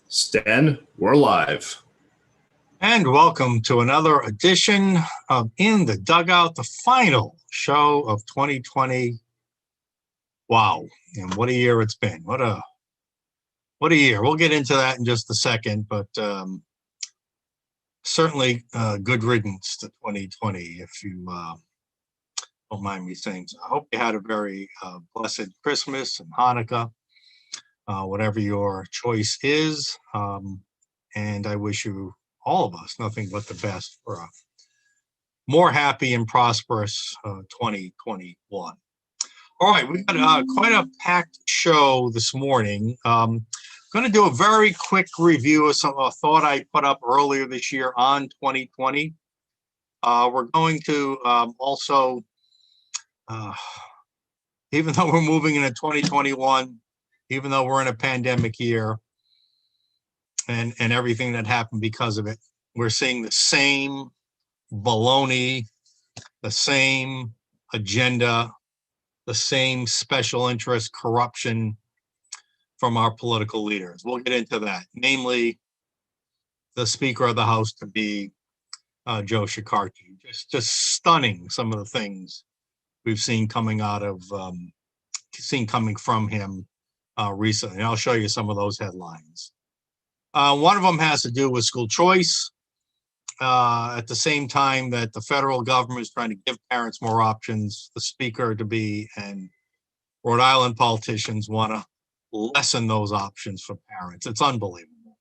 Stan, we're live. And welcome to another edition of In the Dugout, the final show of 2020. Wow, and what a year it's been. What a year. We'll get into that in just a second, but certainly good riddance to 2020, if you don't mind me saying so. I hope you had a very blessed Christmas and Hanukkah, whatever your choice is. And I wish you, all of us, nothing but the best for a more happy and prosperous 2021. All right, we've got quite a packed show this morning. Going to do a very quick review of a thought I put up earlier this year on 2020. We're going to also, even though we're moving into 2021, even though we're in a pandemic year and everything that happened because of it, we're seeing the same baloney, the same agenda, the same special interest corruption from our political leaders. We'll get into that, namely the Speaker of the House to be Joe Shekarchi. Just stunning, some of the things we've seen coming from him recently. And I'll show you some of those headlines. One of them has to do with school choice. At the same time that the federal government is trying to give parents more options, the Speaker to be and Rhode Island politicians want to lessen those options for parents. It's unbelievable.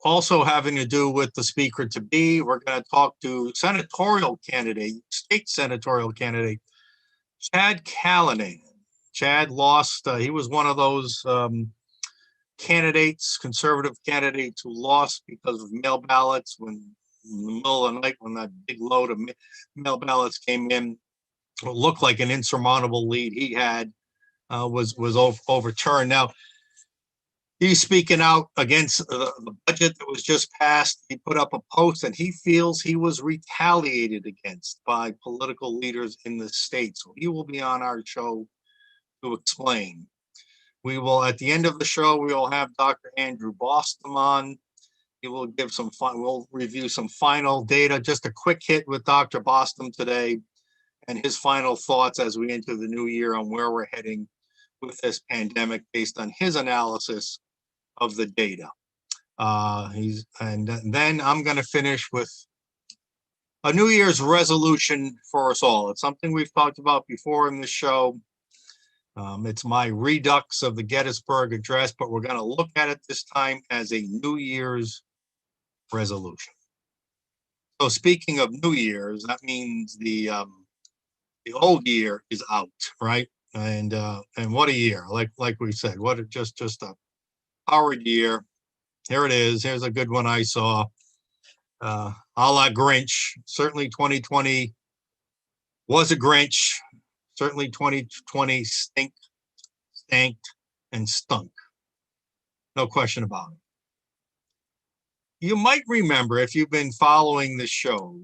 Also having to do with the Speaker to be, we're going to talk to state senatorial candidate, Chad Callanan. Chad lost, he was one of those conservative candidates who lost because of mail ballots in the middle of the night when that big load of mail ballots came in. It looked like an insurmountable lead he had was overturned. Now, he's speaking out against the budget that was just passed. He put up a post and he feels he was retaliated against by political leaders in the state. So he will be on our show to explain. We will, at the end of the show, we will have Dr. Andrew Bostom on. He will give we'll review some final data, just a quick hit with Dr. Bostom today and his final thoughts as we enter the new year on where we're heading with this pandemic based on his analysis of the data. Then I'm going to finish with a New Year's resolution for us all. It's something we've talked about before in the show. It's my redux of the Gettysburg Address, but we're going to look at it this time as a New Year's resolution. So speaking of New Year's, that means the old year is out, right? And what a year! Like we said, just a horrid year. Here it is. Here's a good one I saw. A la Grinch. Certainly 2020 was a Grinch. Certainly 2020 stanked and stunk. No question about it. You might remember, if you've been following the show,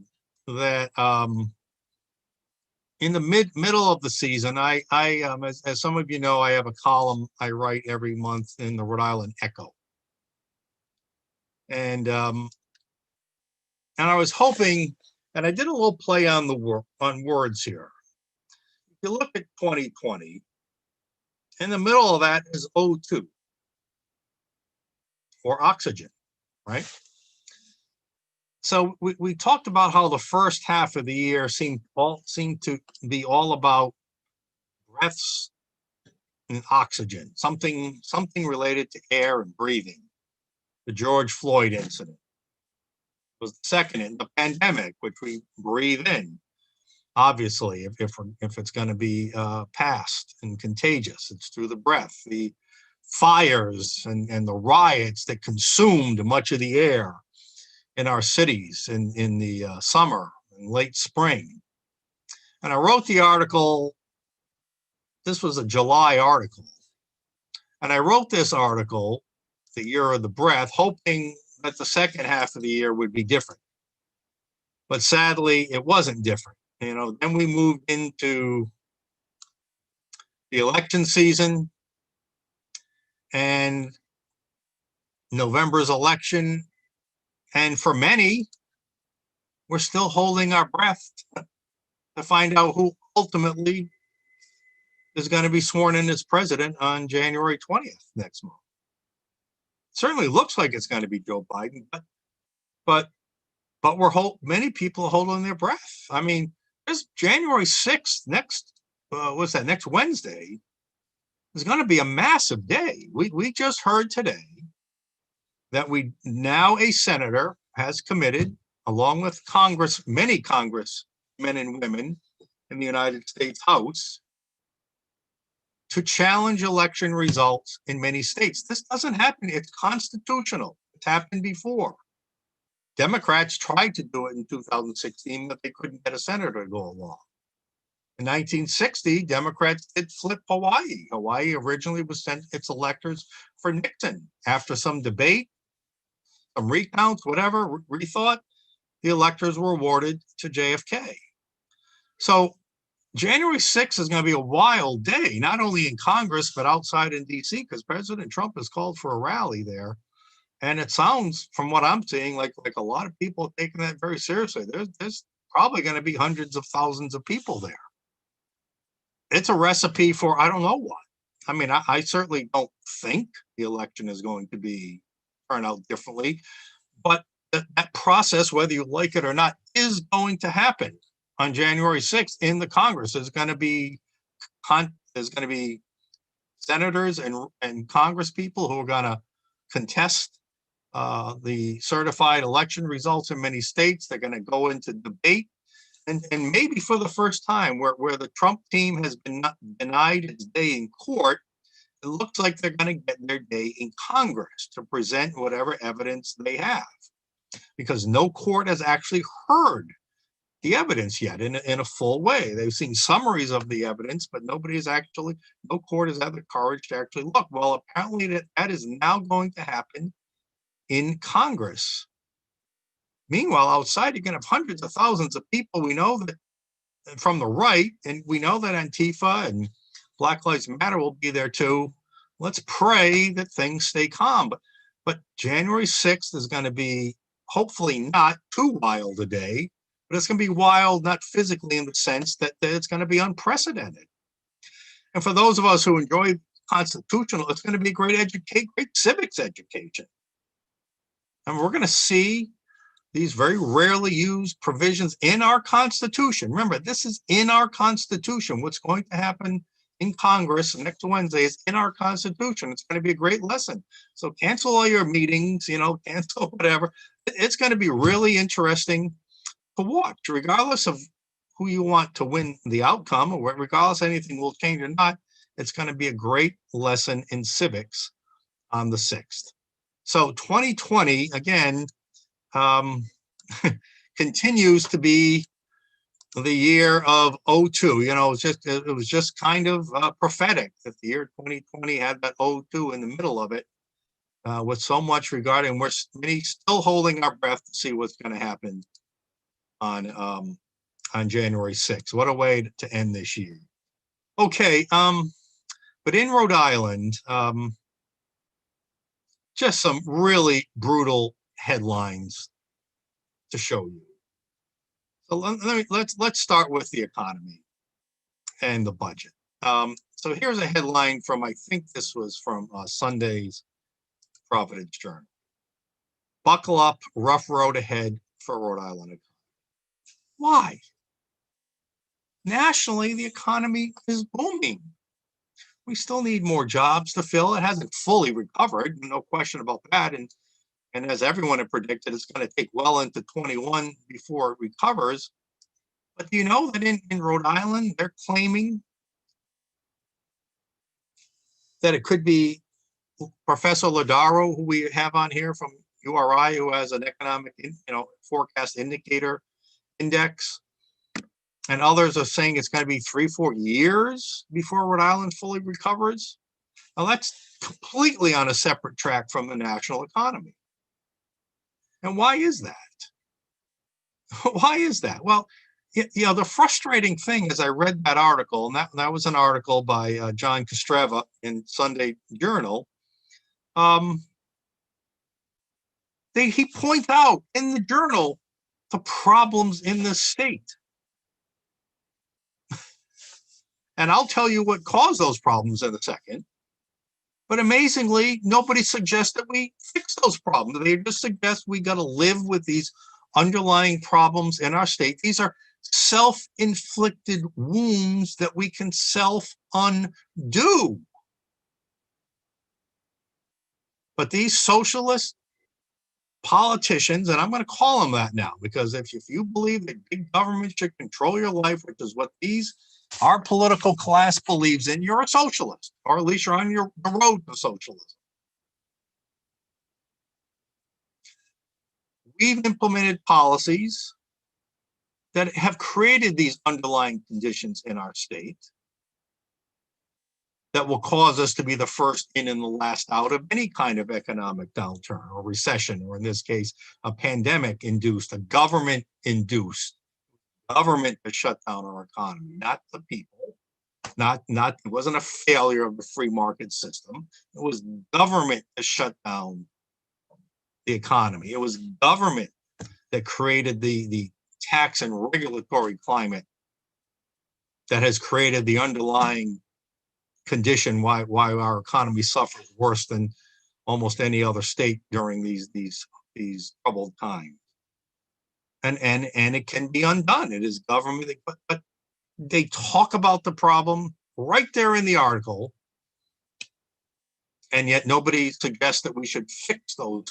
that in the middle of the season, I as some of you know, I have a column I write every month in the Rhode Island Echo. And I was hoping, and I did a little play on words here. If you look at 2020, in the middle of that is O2, or oxygen, right? So we talked about how the first half of the year seemed to be all about breaths and oxygen, something related to air and breathing. The George Floyd incident was the second, in the pandemic, which we breathe in. Obviously, if it's going to be passed and contagious, it's through the breath. The fires and the riots that consumed much of the air in our cities in the summer and late spring And I wrote the article. This was a July article. And I wrote this article, The Year of the Breath, hoping that the second half of the year would be different. But sadly, it wasn't different. Then we moved into the election season, and November's election. And for many, we're still holding our breath to find out who ultimately is going to be sworn in as president on January 20th next month. Certainly looks like it's going to be Joe Biden, but many people are holding their breath. I mean, this January 6th, next Wednesday, is going to be a massive day. We just heard today that now a senator has committed, along with many congressmen and women in the United States House, to challenge election results in many states. This doesn't happen. It's constitutional. It's happened before. Democrats tried to do it in 2016, but they couldn't get a senator to go along. In 1960, Democrats did flip Hawaii. Hawaii originally was sent its electors for Nixon. After some debate, some recounts, whatever, rethought, the electors were awarded to JFK. So January 6th is going to be a wild day, not only in Congress, but outside in DC, because President Trump has called for a rally there. And it sounds, from what I'm seeing, like a lot of people are taking that very seriously. There's probably going to be hundreds of thousands of people there. It's a recipe for I don't know what. I mean, I certainly don't think the election is going to turn out differently, but that process, whether you like it or not, is going to happen on January 6th in the Congress. There's going to be senators and Congress people who are going to contest the certified election results in many states. They're going to go into debate, and maybe for the first time, where the Trump team has been denied its day in court, it looks like they're going to get their day in Congress to present whatever evidence they have, because no court has actually heard the evidence yet in a full way. They've seen summaries of the evidence, but no court has had the courage to actually look. Well, apparently that is now going to happen in Congress. Meanwhile, outside, you're going to have hundreds of thousands of people. We know that from the right, and we know that Antifa and Black Lives Matter will be there too. Let's pray that things stay calm. But January 6th is going to be hopefully not too wild a day, but it's going to be wild, not physically in the sense that it's going to be unprecedented. And for those of us who enjoy constitutional, it's going to be great civics education. And we're going to see these very rarely used provisions in our Constitution. Remember, this is in our Constitution. What's going to happen in Congress next Wednesday is in our Constitution. It's going to be a great lesson. So cancel all your meetings, cancel whatever. It's going to be really interesting to watch, regardless of who you want to win the outcome, or regardless anything will change or not. It's going to be a great lesson in civics on the 6th. So 2020, again, continues to be the year of 02. It was just kind of prophetic that the year 2020 had that 02 in the middle of it, with so much regarding. We're still holding our breath to see what's going to happen on January 6th. What a way to end this year. Okay, but in Rhode Island, just some really brutal headlines to show you. So let's start with the economy and the budget. So here's a headline from, I think this was from Sunday's Providence Journal. Buckle up, rough road ahead for Rhode Island economy. Why? Nationally, the economy is booming. We still need more jobs to fill. It hasn't fully recovered, no question about that. And as everyone had predicted, it's going to take well into 21 before it recovers. But do you know that in Rhode Island, they're claiming that it could be Professor Ladaro, who we have on here from URI, who has an economic forecast indicator index. And others are saying it's going to be 3-4 years before Rhode Island fully recovers. Now, that's completely on a separate track from the national economy. And why is that? Why is that? Well, the frustrating thing is I read that article, and that was an article by John Kostreva in Sunday Journal. He points out in the journal the problems in the state. And I'll tell you what caused those problems in a second. But amazingly, nobody suggests that we fix those problems. They just suggest we got to live with these underlying problems in our state. These are self-inflicted wounds that we can self-undo. But these socialist politicians, and I'm going to call them that now, because if you believe that big government should control your life, which is what our political class believes in, you're a socialist, or at least you're on the road to socialism. We've implemented policies that have created these underlying conditions in our state that will cause us to be the first in and the last out of any kind of economic downturn or recession, or in this case, a pandemic-induced, a government-induced, government to shut down our economy, not the people. It wasn't a failure of the free market system. It was government to shut down the economy. It was government that created the tax and regulatory climate that has created the underlying condition why our economy suffers worse than almost any other state during these troubled times. And it can be undone. It is government, but they talk about the problem right there in the article, and yet nobody suggests that we should fix those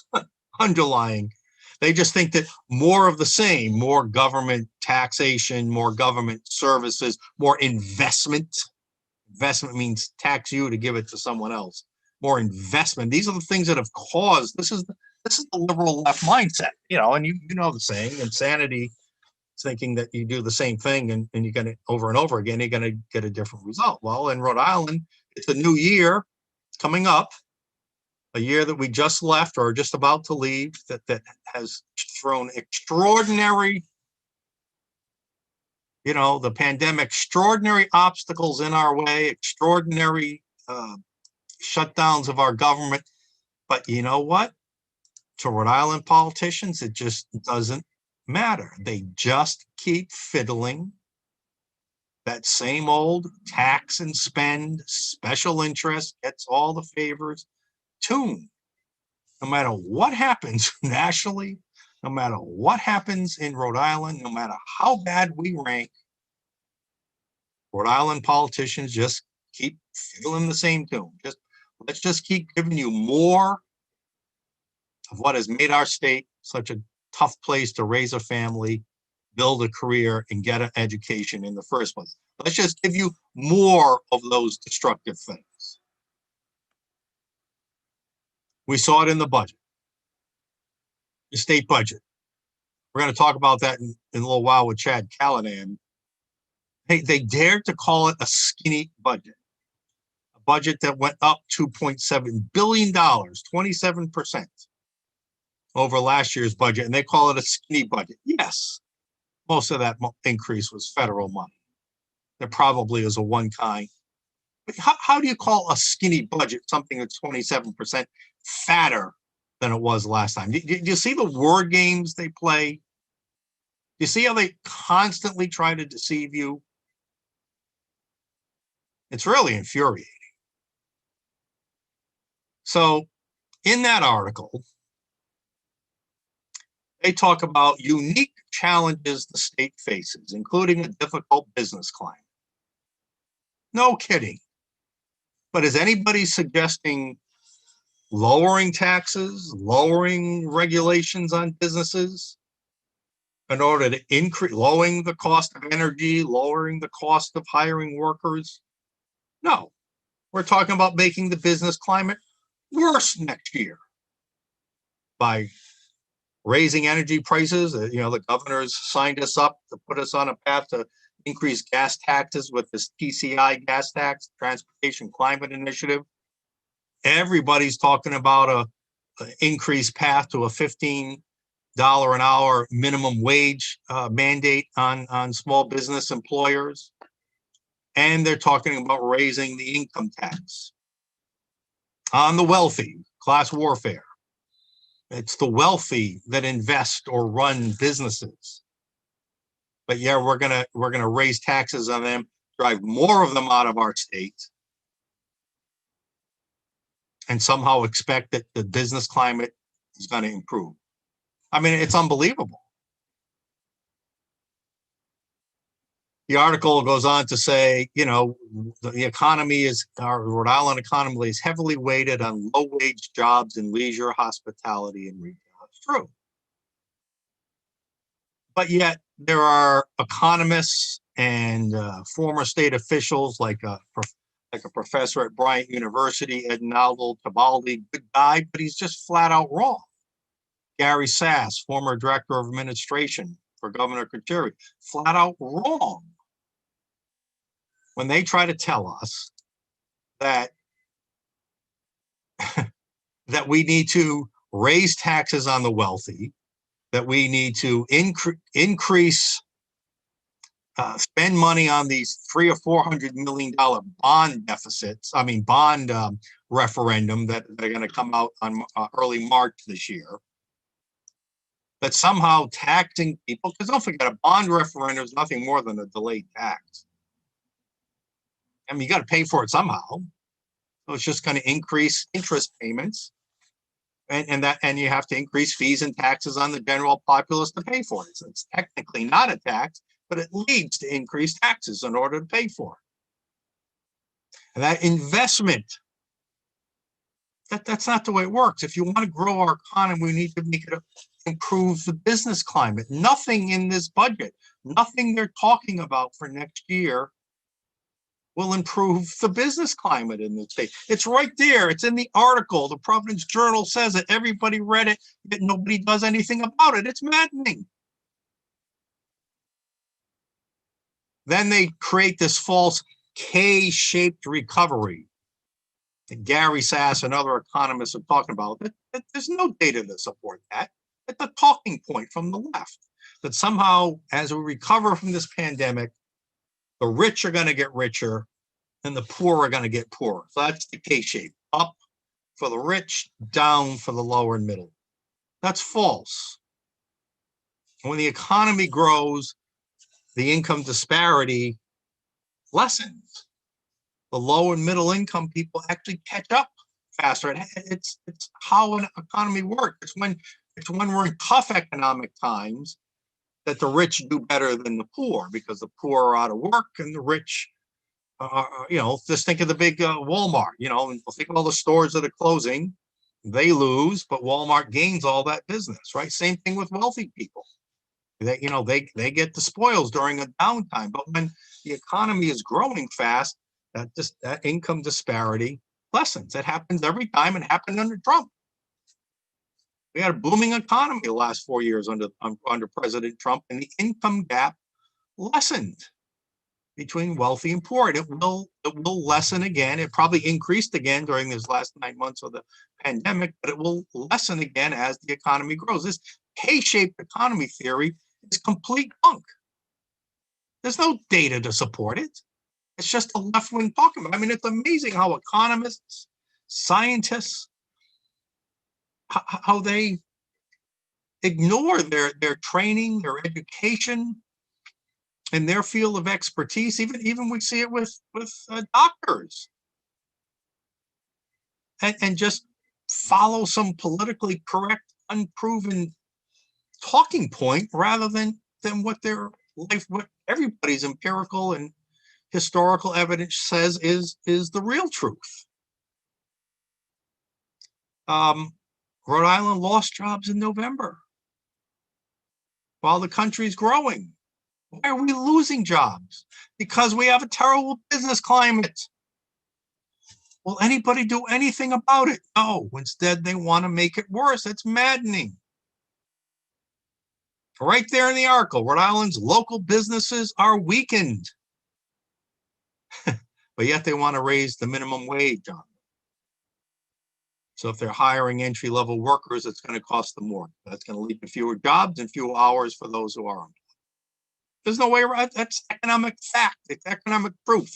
underlying. They just think that more of the same, more government taxation, more government services, more investment. Investment means tax you to give it to someone else. More investment. These are the things that have caused, this is the liberal left mindset, and you know the saying, insanity is thinking that you do the same thing and you're going to, over and over again, you're going to get a different result. Well, in Rhode Island, it's a new year coming up, a year that we just left or just about to leave, that has thrown extraordinary, the pandemic, extraordinary obstacles in our way, extraordinary shutdowns of our government. But you know what? To Rhode Island politicians, it just doesn't matter. They just keep fiddling that same old tax and spend, special interest, gets all the favors tune. No matter what happens nationally, no matter what happens in Rhode Island, no matter how bad we rank, Rhode Island politicians just keep fiddling the same tune. Let's just keep giving you more of what has made our state such a tough place to raise a family, build a career, and get an education in the first place. Let's just give you more of those destructive things. We saw it in the budget, the state budget. We're going to talk about that in a little while with Chad Callanan. They dared to call it a skinny budget, a budget that went up $2.7 billion, 27% over last year's budget, and they call it a skinny budget. Yes, most of that increase was federal money. There probably is a one-kind. But how do you call a skinny budget something that's 27% fatter than it was last time? Do you see the word games they play? Do you see how they constantly try to deceive you? It's really infuriating. So in that article, they talk about unique challenges the state faces, including a difficult business climate. No kidding. But is anybody suggesting lowering taxes, lowering regulations on businesses in order to increase, lowering the cost of energy, lowering the cost of hiring workers? No, we're talking about making the business climate worse next year by raising energy prices. The governors signed us up to put us on a path to increase gas taxes with this TCI gas tax, Transportation Climate Initiative. Everybody's talking about a increased path to a $15 an hour minimum wage mandate on small business employers. And they're talking about raising the income tax on the wealthy, class warfare. It's the wealthy that invest or run businesses. But yeah, we're gonna raise taxes on them, drive more of them out of our state, and somehow expect that the business climate is going to improve. I mean, it's unbelievable. The article goes on to say, you know, the economy is, our Rhode Island economy is heavily weighted on low-wage jobs in leisure, hospitality, and retail. It's true. But yet there are economists and former state officials like a professor at Bryant University, Edinaldo Tabaldi, good guy, but he's just flat out wrong. Gary Sass, former director of administration for Governor Kucheri, flat out wrong when they try to tell us that that we need to raise taxes on the wealthy, that we need to increase spend money on these $300 or $400 million bond deficits. I mean, bond referendum that they're going to come out on early March this year. That somehow taxing people, because don't forget, a bond referendum is nothing more than a delayed tax. I mean, you got to pay for it somehow. So it's just going to increase interest payments, and you have to increase fees and taxes on the general populace to pay for it. So it's technically not a tax, but it leads to increased taxes in order to pay for it. And that investment, that's not the way it works. If you want to grow our economy, we need to make it improve the business climate. Nothing in this budget, nothing they're talking about for next year will improve the business climate in the state. It's right there. It's in the article. The Providence Journal says it. Everybody read it, yet nobody does anything about it. It's maddening. Then they create this false K-shaped recovery that Gary Sass and other economists are talking about. There's no data to support that. It's a talking point from the left that somehow, as we recover from this pandemic, the rich are going to get richer and the poor are going to get poorer. So that's the K-shape, up for the rich, down for the lower and middle. That's false. When the economy grows, the income disparity lessens. The low and middle income people actually catch up faster. It's how an economy works. It's when we're in tough economic times that the rich do better than the poor, because the poor are out of work and the rich you know, just think of the big Walmart, you know, and think of all the stores that are closing. They lose, but Walmart gains all that business, right? Same thing with wealthy people. You know, they get the spoils during a downtime, but when the economy is growing fast, that income disparity lessens. It happens every time. It happened under Trump. We had a booming economy the last 4 years under President Trump, and the income gap lessened between wealthy and poor. And it will lessen again. It probably increased again during these last 9 months of the pandemic, but it will lessen again as the economy grows. This K-shaped economy theory is complete bunk. There's no data to support it. It's just a left-wing talking about. I mean, it's amazing how economists, scientists, how they ignore their training, their education, in their field of expertise. Even we see it with doctors, and just follow some politically correct, unproven talking point rather than what what everybody's empirical and historical evidence says is the real truth. Rhode Island lost jobs in November while the country's growing. Why are we losing jobs? Because we have a terrible business climate. Will anybody do anything about it? No. Instead, they want to make it worse. It's maddening. Right there in the article, Rhode Island's local businesses are weakened. But yet they want to raise the minimum wage on them. So if they're hiring entry-level workers, it's going to cost them more. That's going to lead to fewer jobs and fewer hours for those who are employed. There's no way around. That's economic fact. It's economic proof.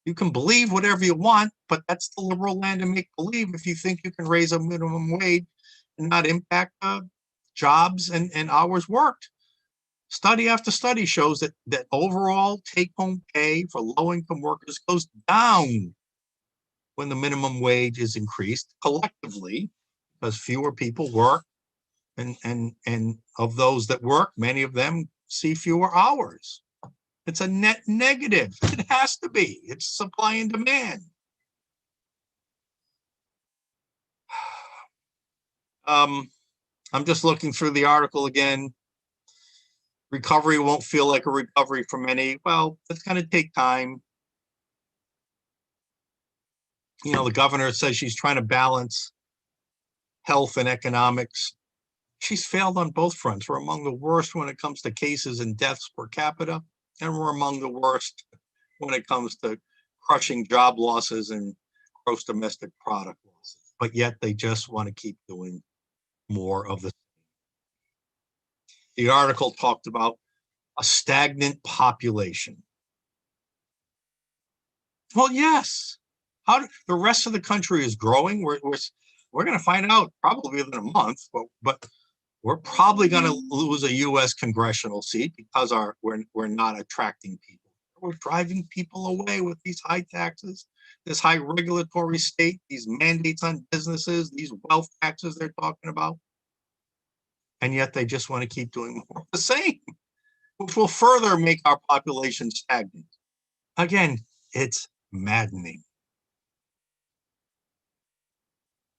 You can believe whatever you want, but that's the liberal land of make believe if you think you can raise a minimum wage and not impact jobs and hours worked. Study after study shows that overall take-home pay for low-income workers goes down when the minimum wage is increased collectively, because fewer people work, and of those that work, many of them see fewer hours. It's a net negative. It has to be. It's supply and demand. I'm just looking through the article again. Recovery won't feel like a recovery for many. Well, it's going to take time. You know, the governor says she's trying to balance health and economics. She's failed on both fronts. We're among the worst when it comes to cases and deaths per capita, and we're among the worst when it comes to crushing job losses and gross domestic product losses. But yet they just want to keep doing more of the. The article talked about a stagnant population. Well, yes. How the rest of the country is growing. We're going to find out probably within a month, but we're probably going to lose a U.S. congressional seat because we're not attracting people. We're driving people away with these high taxes, this high regulatory state, these mandates on businesses, these wealth taxes they're talking about. And yet they just want to keep doing more of the same, which will further make our population stagnant. Again, it's maddening.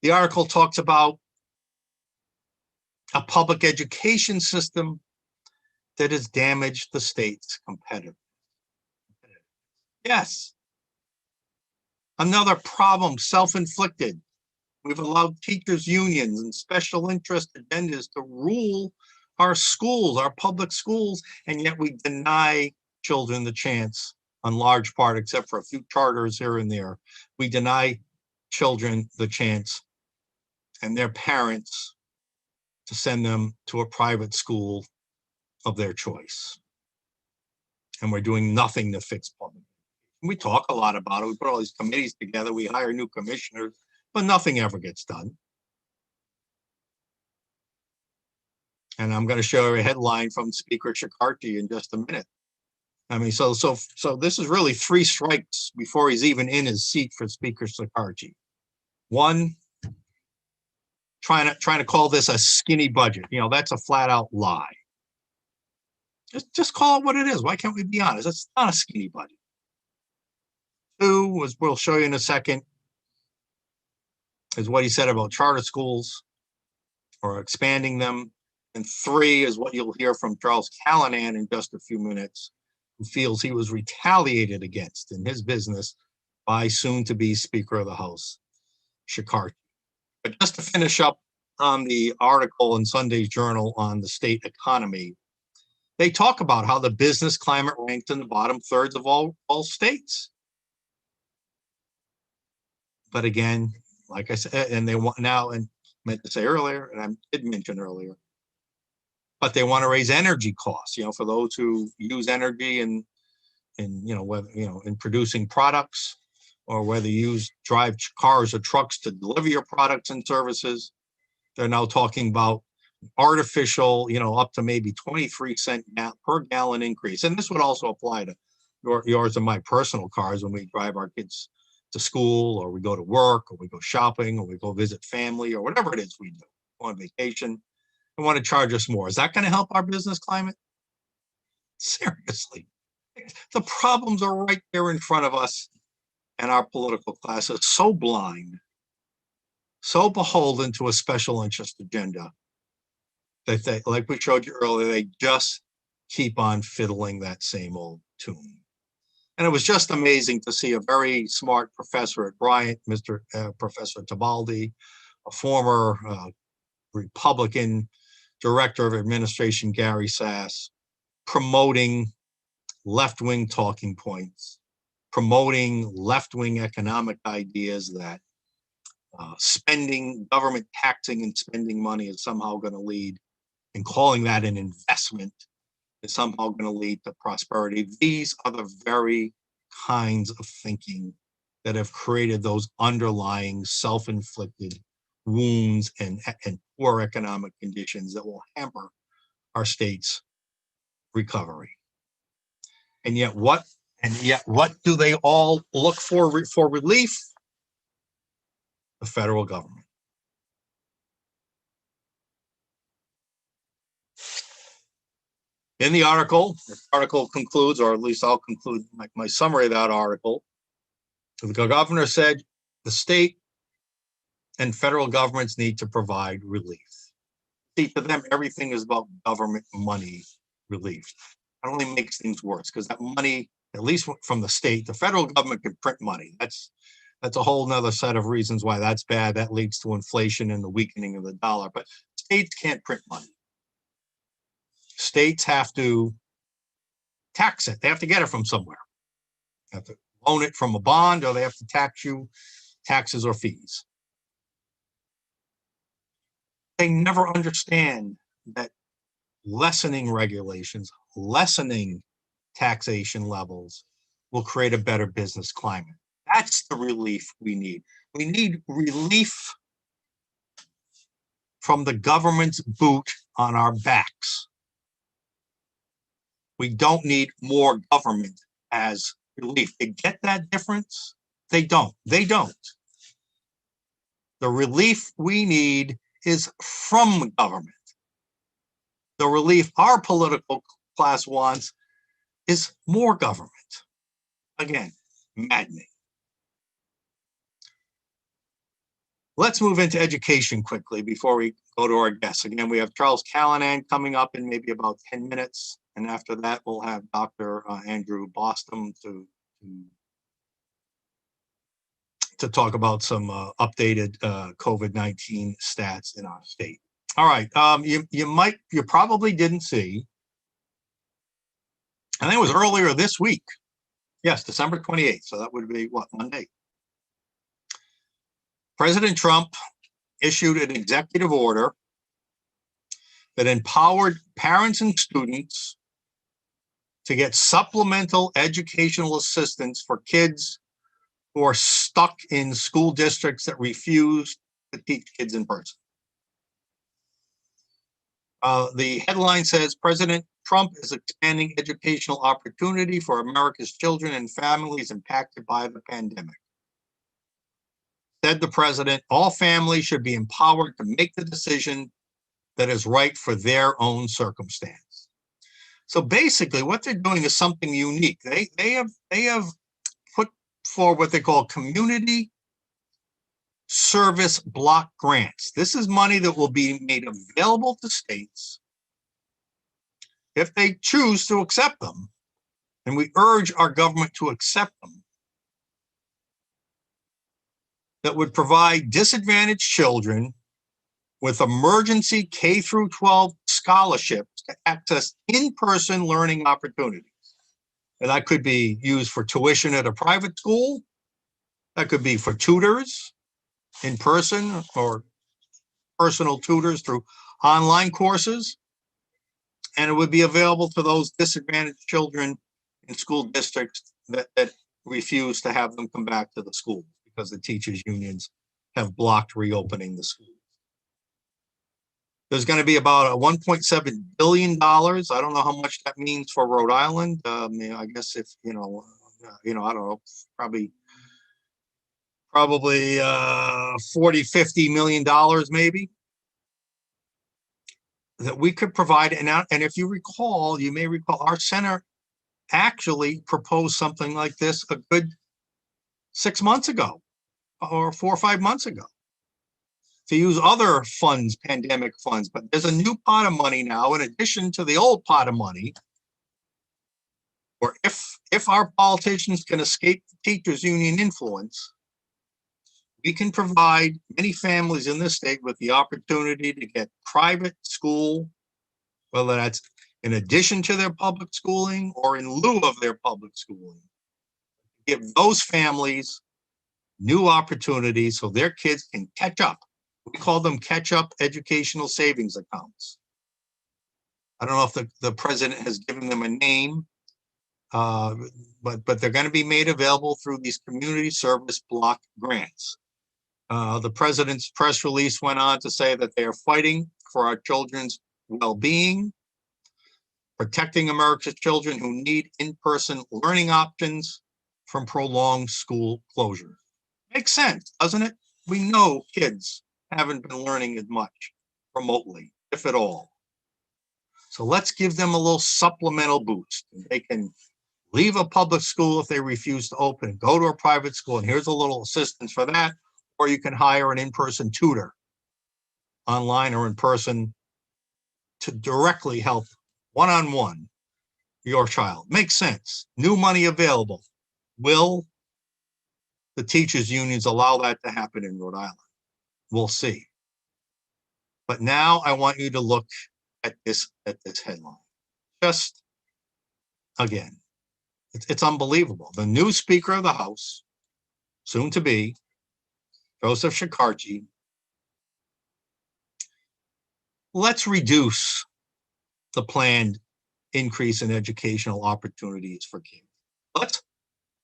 The article talks about a public education system that has damaged the state's competitiveness. Yes. Another problem, self-inflicted. We've allowed teachers' unions and special interest agendas to rule our schools, our public schools, and yet we deny children the chance, on large part, except for a few charters here and there. We deny children the chance and their parents to send them to a private school of their choice. And we're doing nothing to fix public. We talk a lot about it. We put all these committees together. We hire new commissioners, but nothing ever gets done. And I'm going to show you a headline from Speaker Shikarchi in just a minute. I mean, so this is really 3 strikes before he's even in his seat for Speaker Shikarchi. One, trying to call this a skinny budget. You know, that's a flat out lie. Just call it what it is. Why can't we be honest? It's not a skinny budget. 2 was, we'll show you in a second, is what he said about charter schools or expanding them. And 3 is what you'll hear from Charles Callanan in just a few minutes, who feels he was retaliated against in his business by soon-to-be Speaker of the House, Shikarchi. But just to finish up on the article in Sunday's Journal on the state economy, they talk about how the business climate ranks in the bottom thirds of all states. But again, like I said, and they want now, and meant to say earlier, and I did mention earlier, but they want to raise energy costs, you know, for those who use energy in whether, in producing products, or whether you drive cars or trucks to deliver your products and services. They're now talking about artificial, up to maybe 23-cent per gallon increase. And this would also apply to yours and my personal cars when we drive our kids to school, or we go to work, or we go shopping, or we go visit family, or whatever it is we do, go on vacation. They want to charge us more. Is that going to help our business climate? Seriously. The problems are right there in front of us, and our political class is so blind, so beholden to a special interest agenda, that they, like we showed you earlier, they just keep on fiddling that same old tune. And it was just amazing to see a very smart professor at Bryant, Professor Tabaldi, a former Republican Director of Administration Gary Sass promoting left-wing talking points, promoting left-wing economic ideas that government taxing and spending money is somehow going to lead, and calling that an investment is somehow going to lead to prosperity. These are the very kinds of thinking that have created those underlying self-inflicted wounds and poor economic conditions that will hamper our state's recovery. And yet what do they all look for relief? The federal government. In the article concludes, or at least I'll conclude my summary of that article. The governor said the state and federal governments need to provide relief. See, to them, everything is about government money relief. It only makes things worse because that money, at least from the state, the federal government can print money. That's a whole nother set of reasons why that's bad. That leads to inflation and the weakening of the dollar. But states can't print money. States have to tax it. They have to get it from somewhere. They have to loan it from a bond, or they have to tax you taxes or fees. They never understand that lessening regulations, lessening taxation levels will create a better business climate. That's the relief we need. We need relief from the government's boot on our backs. We don't need more government as relief. They get that difference? They don't. They don't. The relief we need is from government. The relief our political class wants is more government. Again, maddening. Let's move into education quickly before we go to our guests. Again, we have Charles Callanan coming up in maybe about 10 minutes. And after that, we'll have Dr. Andrew Boston to talk about some updated COVID-19 stats in our state. All right, you probably didn't see, I think it was earlier this week. Yes, December 28th. So that would be what, Monday? President Trump issued an executive order that empowered parents and students to get supplemental educational assistance for kids who are stuck in school districts that refuse to teach kids in person. The headline says, President Trump is expanding educational opportunity for America's children and families impacted by the pandemic. Said the president, all families should be empowered to make the decision that is right for their own circumstance. So basically what they're doing is something unique. They have put forward what they call community service block grants. This is money that will be made available to states if they choose to accept them. And we urge our government to accept them. That would provide disadvantaged children with emergency K through 12 scholarships to access in-person learning opportunities. And that could be used for tuition at a private school. That could be for tutors in person or personal tutors through online courses. And it would be available to those disadvantaged children in school districts that refuse to have them come back to the school because the teachers' unions have blocked reopening the schools. There's going to be about a $1.7 billion. I don't know how much that means for Rhode Island. I guess if, I don't know, probably $40, $50 million maybe that we could provide. And if you recall, you may recall our center actually proposed something like this a good 6 months ago or 4 or 5 months ago to use other funds, pandemic funds. But there's a new pot of money now in addition to the old pot of money, where if our politicians can escape the teachers union influence, we can provide many families in this state with the opportunity to get private school, whether that's in addition to their public schooling or in lieu of their public schooling. Give those families new opportunities so their kids can catch up. We call them catch-up educational savings accounts. I don't know if the president has given them a name, but they're going to be made available through these community service block grants. The president's press release went on to say that they are fighting for our children's well-being, protecting America's children who need in-person learning options from prolonged school closure. Makes sense, doesn't it? We know kids haven't been learning as much remotely, if at all. So let's give them a little supplemental boost. They can leave a public school if they refuse to open and go to a private school, and here's a little assistance for that. Or you can hire an in-person tutor, online or in person, to directly help one-on-one your child. Makes sense. New money available. Will the teachers' unions allow that to happen in Rhode Island? We'll see. But now I want you to look at this headline. Just again, it's unbelievable. The new Speaker of the House, soon to be, Joseph Shekarchi, let's reduce the planned increase in educational opportunities for kids. Let's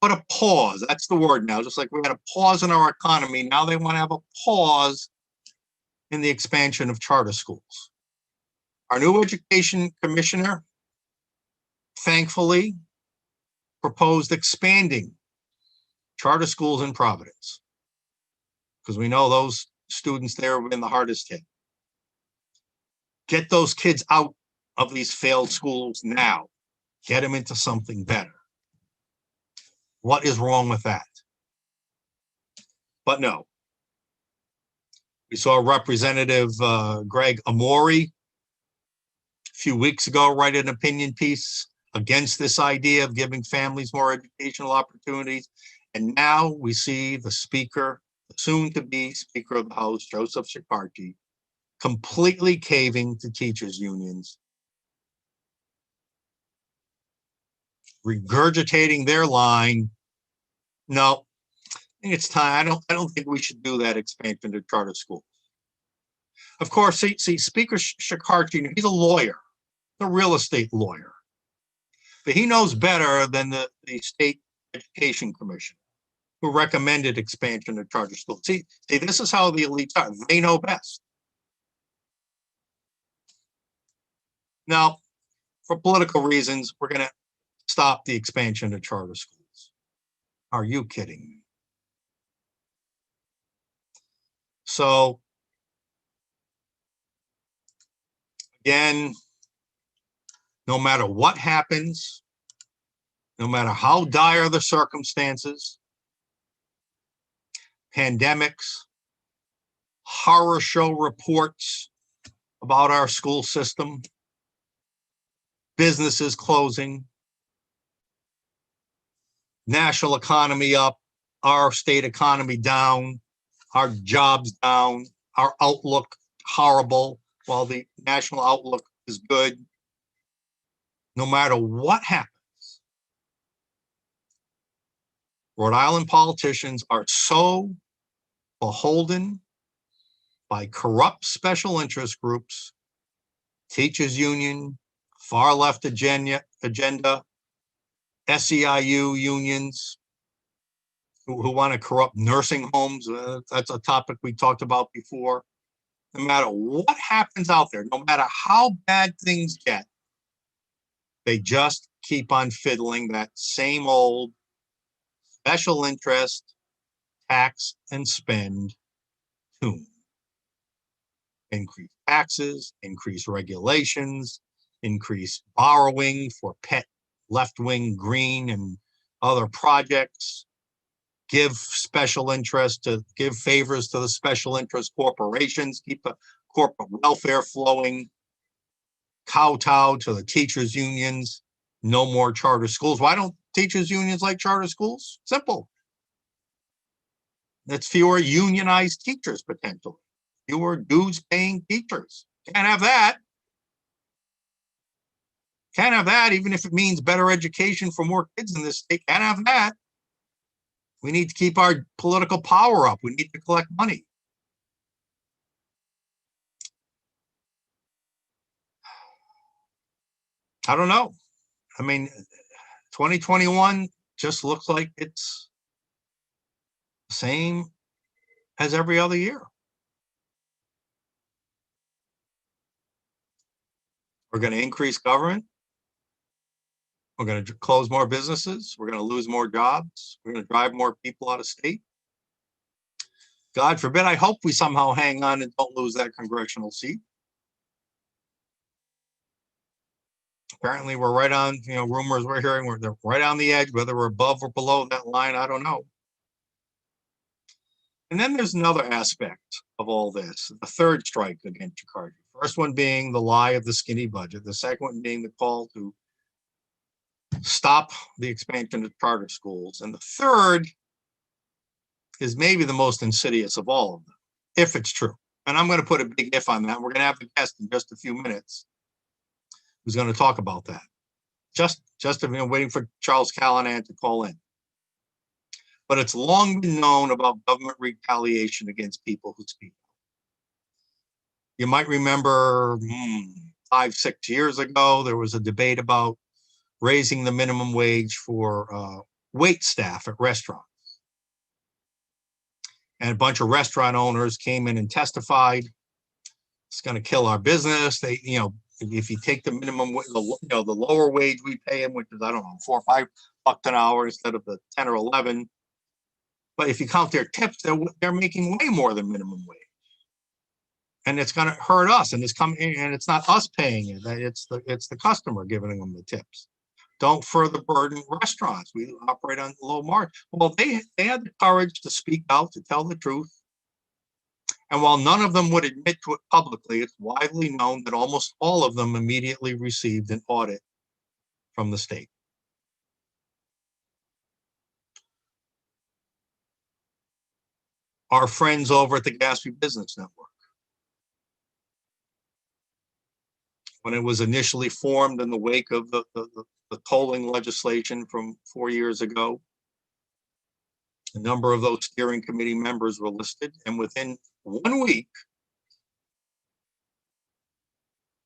put a pause. That's the word now. Just like we had a pause in our economy, now they want to have a pause in the expansion of charter schools. Our new education commissioner, thankfully, proposed expanding charter schools in Providence, because we know those students there have been the hardest hit. Get those kids out of these failed schools now. Get them into something better. What is wrong with that? But no. We saw Representative Greg Amori a few weeks ago write an opinion piece against this idea of giving families more educational opportunities. And now we see the Speaker, the soon-to-be Speaker of the House, Joseph Shekarchi, completely caving to teachers' unions, regurgitating their line. No, I think it's time. I don't think we should do that expansion to charter schools. Of course, see Speaker Shekarchi, he's a lawyer, a real estate lawyer, but he knows better than the State Education Commission, who recommended expansion of charter schools. See, this is how the elites are. They know best. Now, for political reasons, we're going to stop the expansion of charter schools. Are you kidding me? So, again, no matter what happens, no matter how dire the circumstances, pandemics, horror show reports about our school system, businesses closing, national economy up, our state economy down, our jobs down, our outlook horrible, while the national outlook is good. No matter what happens, Rhode Island politicians are so beholden by corrupt special interest groups, teachers union, far left agenda, SEIU unions, who want to corrupt nursing homes. That's a topic we talked about before. No matter what happens out there, no matter how bad things get, they just keep on fiddling that same old special interest, tax and spend tune. Increase taxes, increase regulations, increase borrowing for pet left-wing green and other projects, give special interest to give favors to the special interest corporations, keep the corporate welfare flowing, kowtow to the teachers unions, no more charter schools. Why don't teachers unions like charter schools? Simple. That's fewer unionized teachers potentially, fewer dues-paying teachers. Can't have that. Can't have that, even if it means better education for more kids in this state. Can't have that. We need to keep our political power up. We need to collect money. I don't know. I mean, 2021 just looks like it's the same as every other year. We're going to increase government. We're going to close more businesses. We're going to lose more jobs. We're going to drive more people out of state. God forbid, I hope we somehow hang on and don't lose that congressional seat. Apparently, we're right on, rumors we're hearing, they're right on the edge, whether we're above or below that line, I don't know. And then there's another aspect of all this, the third strike against Chicago. First one being the lie of the skinny budget. The second one being the call to stop the expansion of charter schools. And the third is maybe the most insidious of all of them, if it's true. And I'm going to put a big if on that. We're going to have the guest in just a few minutes who's going to talk about that. Just waiting for Charles Callanan to call in. But it's long been known about government retaliation against people who speak. You might remember 5-6 years ago, there was a debate about raising the minimum wage for wait staff at restaurants. And a bunch of restaurant owners came in and testified, it's going to kill our business. They, if you take the minimum, the lower wage we pay them, which is, I don't know, $4 or $5 an hour instead of the 10 or 11. But if you count their tips, they're making way more than minimum wage. And it's going to hurt us. And it's not us paying it. It's the customer giving them the tips. Don't further burden restaurants. We operate on low margin. Well, they had the courage to speak out, to tell the truth. And while none of them would admit to it publicly, it's widely known that almost all of them immediately received an audit from the state. Our friends over at the Gatsby Business Network, when it was initially formed in the wake of the tolling legislation from 4 years ago, a number of those steering committee members were listed, and within 1 week,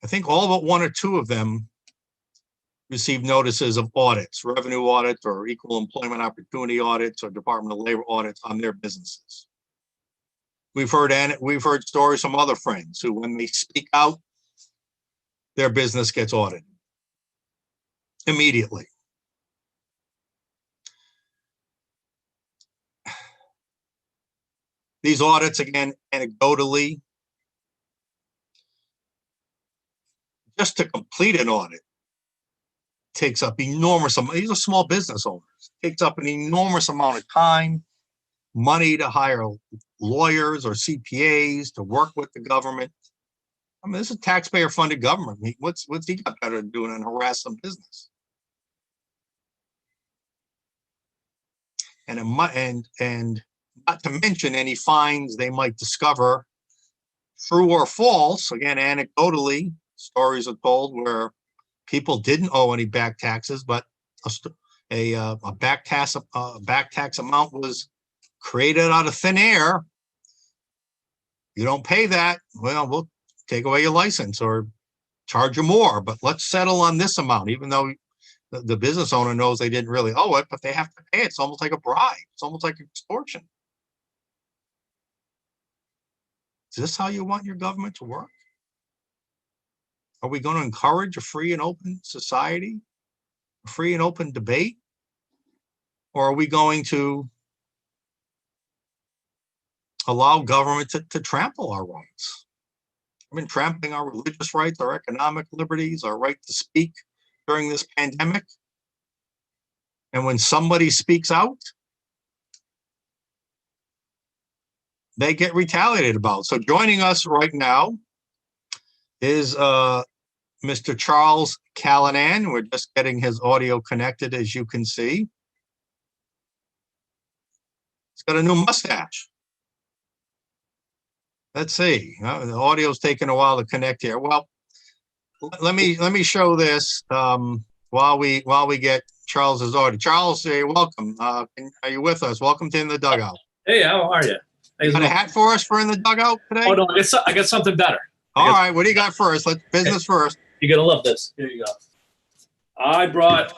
I think all but 1 or 2 of them received notices of audits, revenue audits or equal employment opportunity audits or Department of Labor audits on their businesses. We've heard stories from other friends who, when they speak out, their business gets audited immediately. These audits, again, anecdotally, just to complete an audit takes up enormous amount. These are small business owners. Takes up an enormous amount of time, money to hire lawyers or CPAs to work with the government. I mean, this is taxpayer-funded government. What's he got better than doing than harass some business? And not to mention any fines they might discover, true or false. Again, anecdotally, stories are told where people didn't owe any back taxes, but a back tax amount was created out of thin air. You don't pay that, well, we'll take away your license or charge you more, but let's settle on this amount, even though the business owner knows they didn't really owe it, but they have to pay it. It's almost like a bribe. It's almost like extortion. Is this how you want your government to work? Are we going to encourage a free and open society, a free and open debate? Or are we going to allow government to trample our rights? I mean, trampling our religious rights, our economic liberties, our right to speak during this pandemic. And when somebody speaks out, they get retaliated about. So joining us right now is Mr. Charles Callanan. We're just getting his audio connected, as you can see. He's got a new mustache. Let's see. The audio's taking a while to connect here. Well, let me show this while we get Charles's audio. Charles, welcome. Are you with us? Welcome to In the Dugout. Hey, how are you? You got a hat for us for In the Dugout today? Oh no, I got something better. All right, what do you got first? Let's business first. You're gonna love this. Here you go. I brought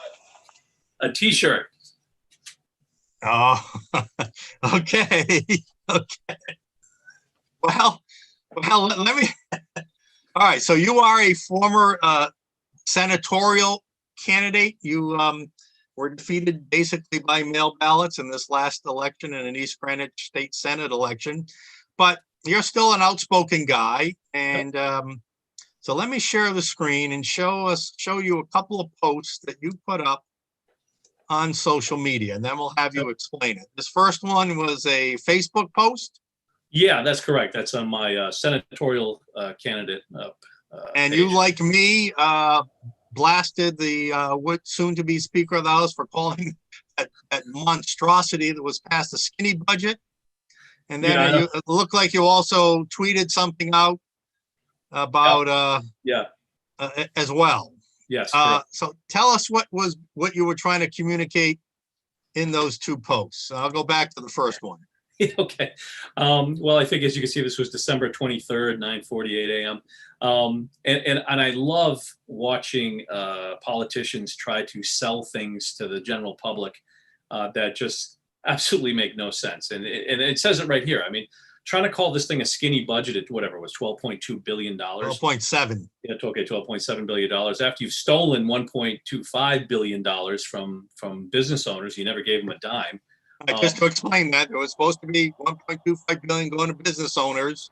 a T-shirt. Oh, okay. Okay. Well, let me. All right. So you are a former senatorial candidate. You were defeated basically by mail ballots in this last election in an East Greenwich State Senate election, but you're still an outspoken guy. And so let me share the screen and show you a couple of posts that you put up on social media, and then we'll have you explain it. This first one was a Facebook post. Yeah, that's correct. That's on my senatorial candidate. And page. you, like me, blasted the soon-to-be Speaker of the House for calling that monstrosity that was passed a skinny budget. And then it looked like you also tweeted something out about as well. Yes. So tell us what you were trying to communicate in those two posts. I'll go back to the first one. Okay. Well, I think as you can see, this was December 23rd, 9:48 a.m. And I love watching politicians try to sell things to the general public that just absolutely make no sense. And it says it right here. I mean, trying to call this thing a skinny budget at whatever it was, $12.2 billion. 12.7. Yeah, okay, $12.7 billion. After you've stolen $1.25 billion from business owners, you never gave them a dime. Just to explain that, it was supposed to be 1.25 billion going to business owners.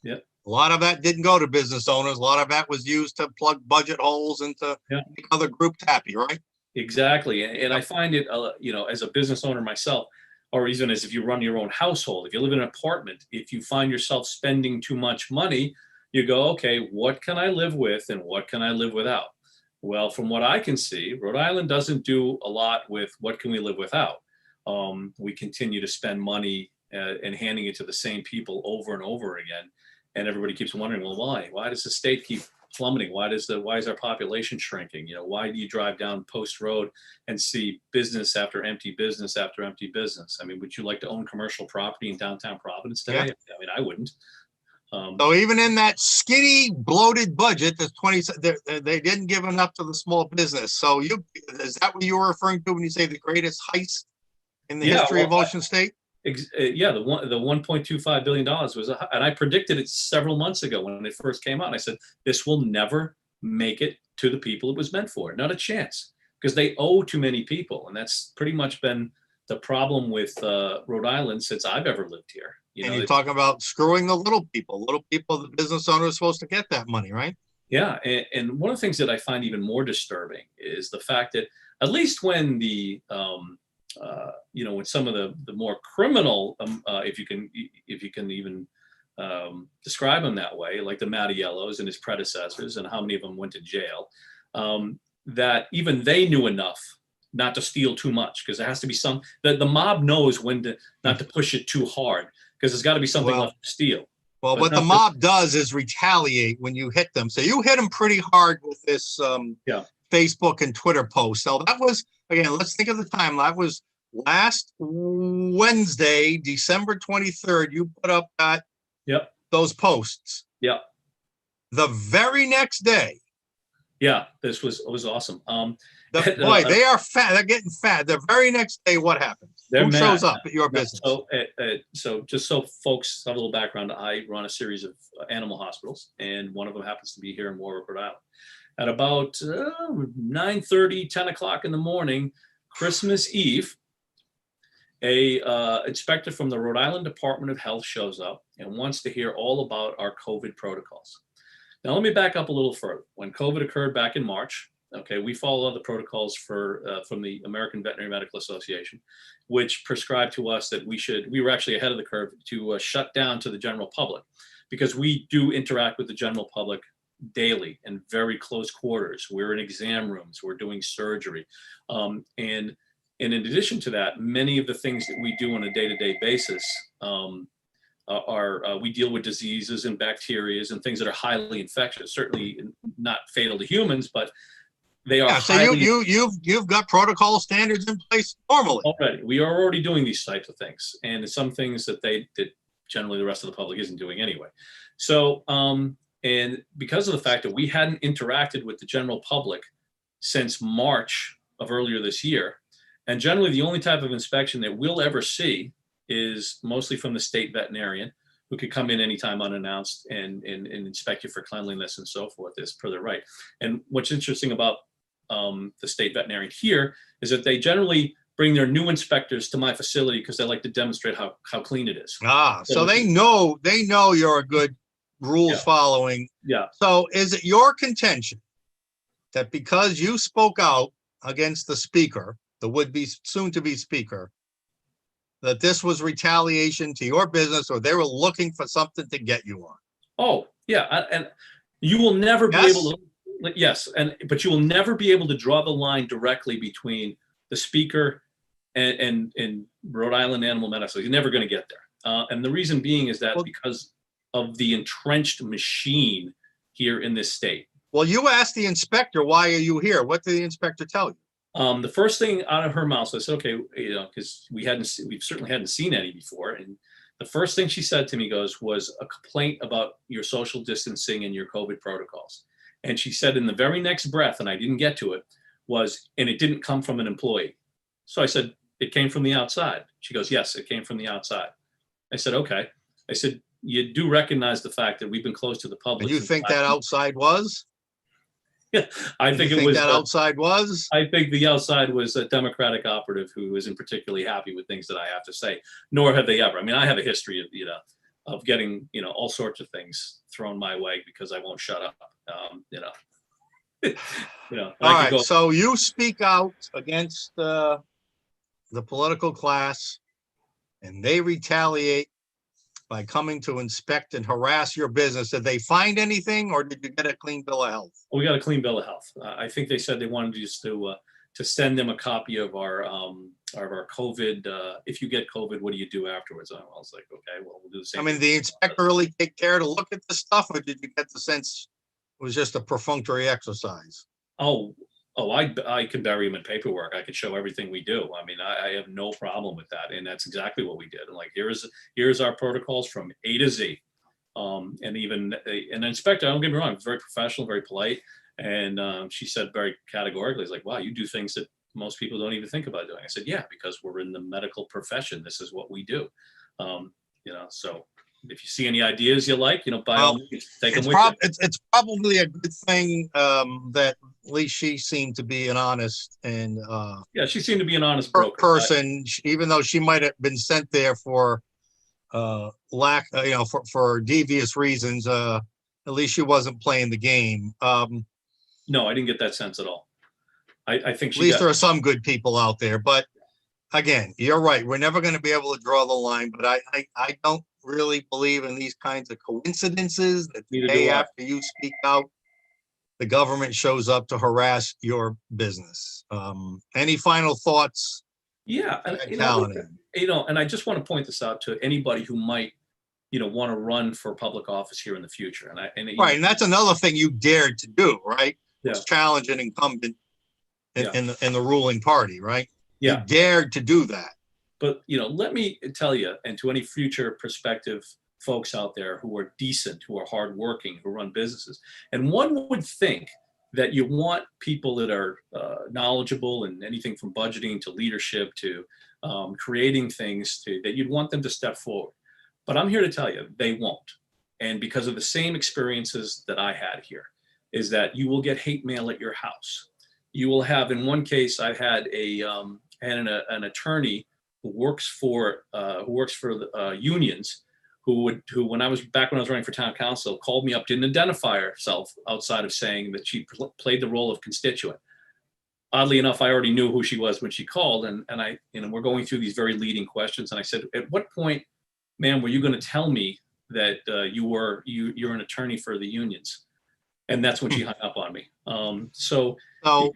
Yeah. A lot of that didn't go to business owners. A lot of that was used to plug budget holes and to make other groups happy, right? Exactly. And I find it, as a business owner myself, or even as if you run your own household, if you live in an apartment, if you find yourself spending too much money, you go, okay, what can I live with and what can I live without? Well, from what I can see, Rhode Island doesn't do a lot with what can we live without. We continue to spend money and handing it to the same people over and over again. And everybody keeps wondering, well, why? Why does the state keep plummeting? Why is our population shrinking? Why do you drive down Post Road and see business after empty business after empty business? I mean, would you like to own commercial property in downtown Providence today? Yeah. I mean, I wouldn't. So even in that skinny, bloated budget, there's 20. They didn't give enough to the small business. So is that what you were referring to when you say the greatest heist in the history of Ocean State? Yeah, the $1.25 billion was, and I predicted it several months ago when it first came out. And I said, this will never make it to the people it was meant for. Not a chance, because they owe too many people. And that's pretty much been the problem with Rhode Island since I've ever lived here. You're talking about screwing the little people. The business owner is supposed to get that money, right? Yeah. And one of the things that I find even more disturbing is the fact that at least when the, when some of the more criminal, if you can even describe them that way, like the Mattiellos and his predecessors, and how many of them went to jail, that even they knew enough not to steal too much, because there has to be the mob knows when to not to push it too hard, because there's got to be something left to steal. Well, what the mob does is retaliate when you hit them. So you hit them pretty hard with this Facebook and Twitter post. So that was, again, let's think of the time. That was last Wednesday, December 23rd. You put up those posts. Yep. The very next day. Yeah, it was awesome. Boy, they are fat. They're getting fat. The very next day, what happens? Who shows up at your business? So just so folks have a little background, I run a series of animal hospitals, and one of them happens to be here in Warwick, Rhode Island. At about 9:30, 10 o'clock in the morning, Christmas Eve, a inspector from the Rhode Island Department of Health shows up and wants to hear all about our COVID protocols. Now, let me back up a little further. When COVID occurred back in March, we followed the protocols from the American Veterinary Medical Association, which prescribed to us that we were actually ahead of the curve to shut down to the general public, because we do interact with the general public daily in very close quarters. We're in exam rooms, we're doing surgery. And And in addition to that, many of the things that we do on a day-to-day basis we deal with diseases and bacteria and things that are highly infectious, certainly not fatal to humans, but they are. Yeah, so you've got protocol standards in place normally. Already. We are already doing these types of things, and some things that generally the rest of the public isn't doing anyway. So, and because of the fact that we hadn't interacted with the general public since March of earlier this year, and generally the only type of inspection that we'll ever see is mostly from the state veterinarian, who could come in anytime unannounced and inspect you for cleanliness and so forth, as per their right. And what's interesting about the state veterinarian here is that they generally bring their new inspectors to my facility because they like to demonstrate how clean it is. So they know you're a good rules following. Yeah. So is it your contention that because you spoke out against the speaker, the would-be soon-to-be speaker, that this was retaliation to your business, or they were looking for something to get you on? Oh, yeah. And you will never be able to, but you will never be able to draw the line directly between the speaker and Rhode Island Animal Medicine. You're never going to get there. And the reason being is that because of the entrenched machine here in this state. Well, you asked the inspector, why are you here? What did the inspector tell you? The first thing out of her mouth, I said, okay, because we certainly hadn't seen any before. And the first thing she said to me was a complaint about your social distancing and your COVID protocols. And she said in the very next breath, and I didn't get to it, and it didn't come from an employee. So I said, it came from the outside. She goes, yes, it came from the outside. I said, okay. I said, you do recognize the fact that we've been closed to the public. And you think that outside was? Yeah, I think it was. Outside was? I think the outside was a Democratic operative who isn't particularly happy with things that I have to say, nor have they ever. I mean, I have a history of getting, all sorts of things thrown my way because I won't shut up. All right. So you speak out against the political class, and they retaliate by coming to inspect and harass your business. Did they find anything, or did you get a clean bill of health? We got a clean bill of health. I think they said they wanted us to send them a copy of our COVID. If you get COVID, what do you do afterwards? I was like, okay, well, we'll do the same. I mean, the inspector really take care to look at the stuff, or did you get the sense it was just a perfunctory exercise? I could bury them in paperwork. I could show everything we do. I mean, I have no problem with that. And that's exactly what we did. And like, here's our protocols from A to Z. And even an inspector, don't get me wrong, very professional, very polite. And she said very categorically, it's like, wow, you do things that most people don't even think about doing. I said, yeah, because we're in the medical profession. This is what we do. So if you see any ideas you like, by all means, take them with you. It's probably a good thing that at least she seemed to be an honest and she seemed to be an honest broker person, even though she might have been sent there for for devious reasons. At least she wasn't playing the game. No, I didn't get that sense at all. I think at least there are some good people out there, but again, you're right. We're never going to be able to draw the line, but I don't really believe in these kinds of coincidences that the day after you speak out, the government shows up to harass your business. Any final thoughts? Yeah. And I just want to point this out to anybody who might, want to run for public office here in the future. And that's another thing you dared to do, right? Yeah. Was challenge an incumbent in the ruling party, right? Yeah. You dared to do that. But, let me tell you, and to any future prospective folks out there who are decent, who are hardworking, who run businesses, and one would think that you want people that are knowledgeable in anything from budgeting to leadership to creating things that you'd want them to step forward. But I'm here to tell you, they won't. And because of the same experiences that I had here, is that you will get hate mail at your house. You will have, in one case, I had an attorney who works for the unions, who when I was running for town council, called me up, didn't identify herself outside of saying that she played the role of constituent. Oddly enough, I already knew who she was when she called, and we're going through these very leading questions, and I said, at what point, ma'am, were you going to tell me that you're an attorney for the unions? And that's when she hung up on me. So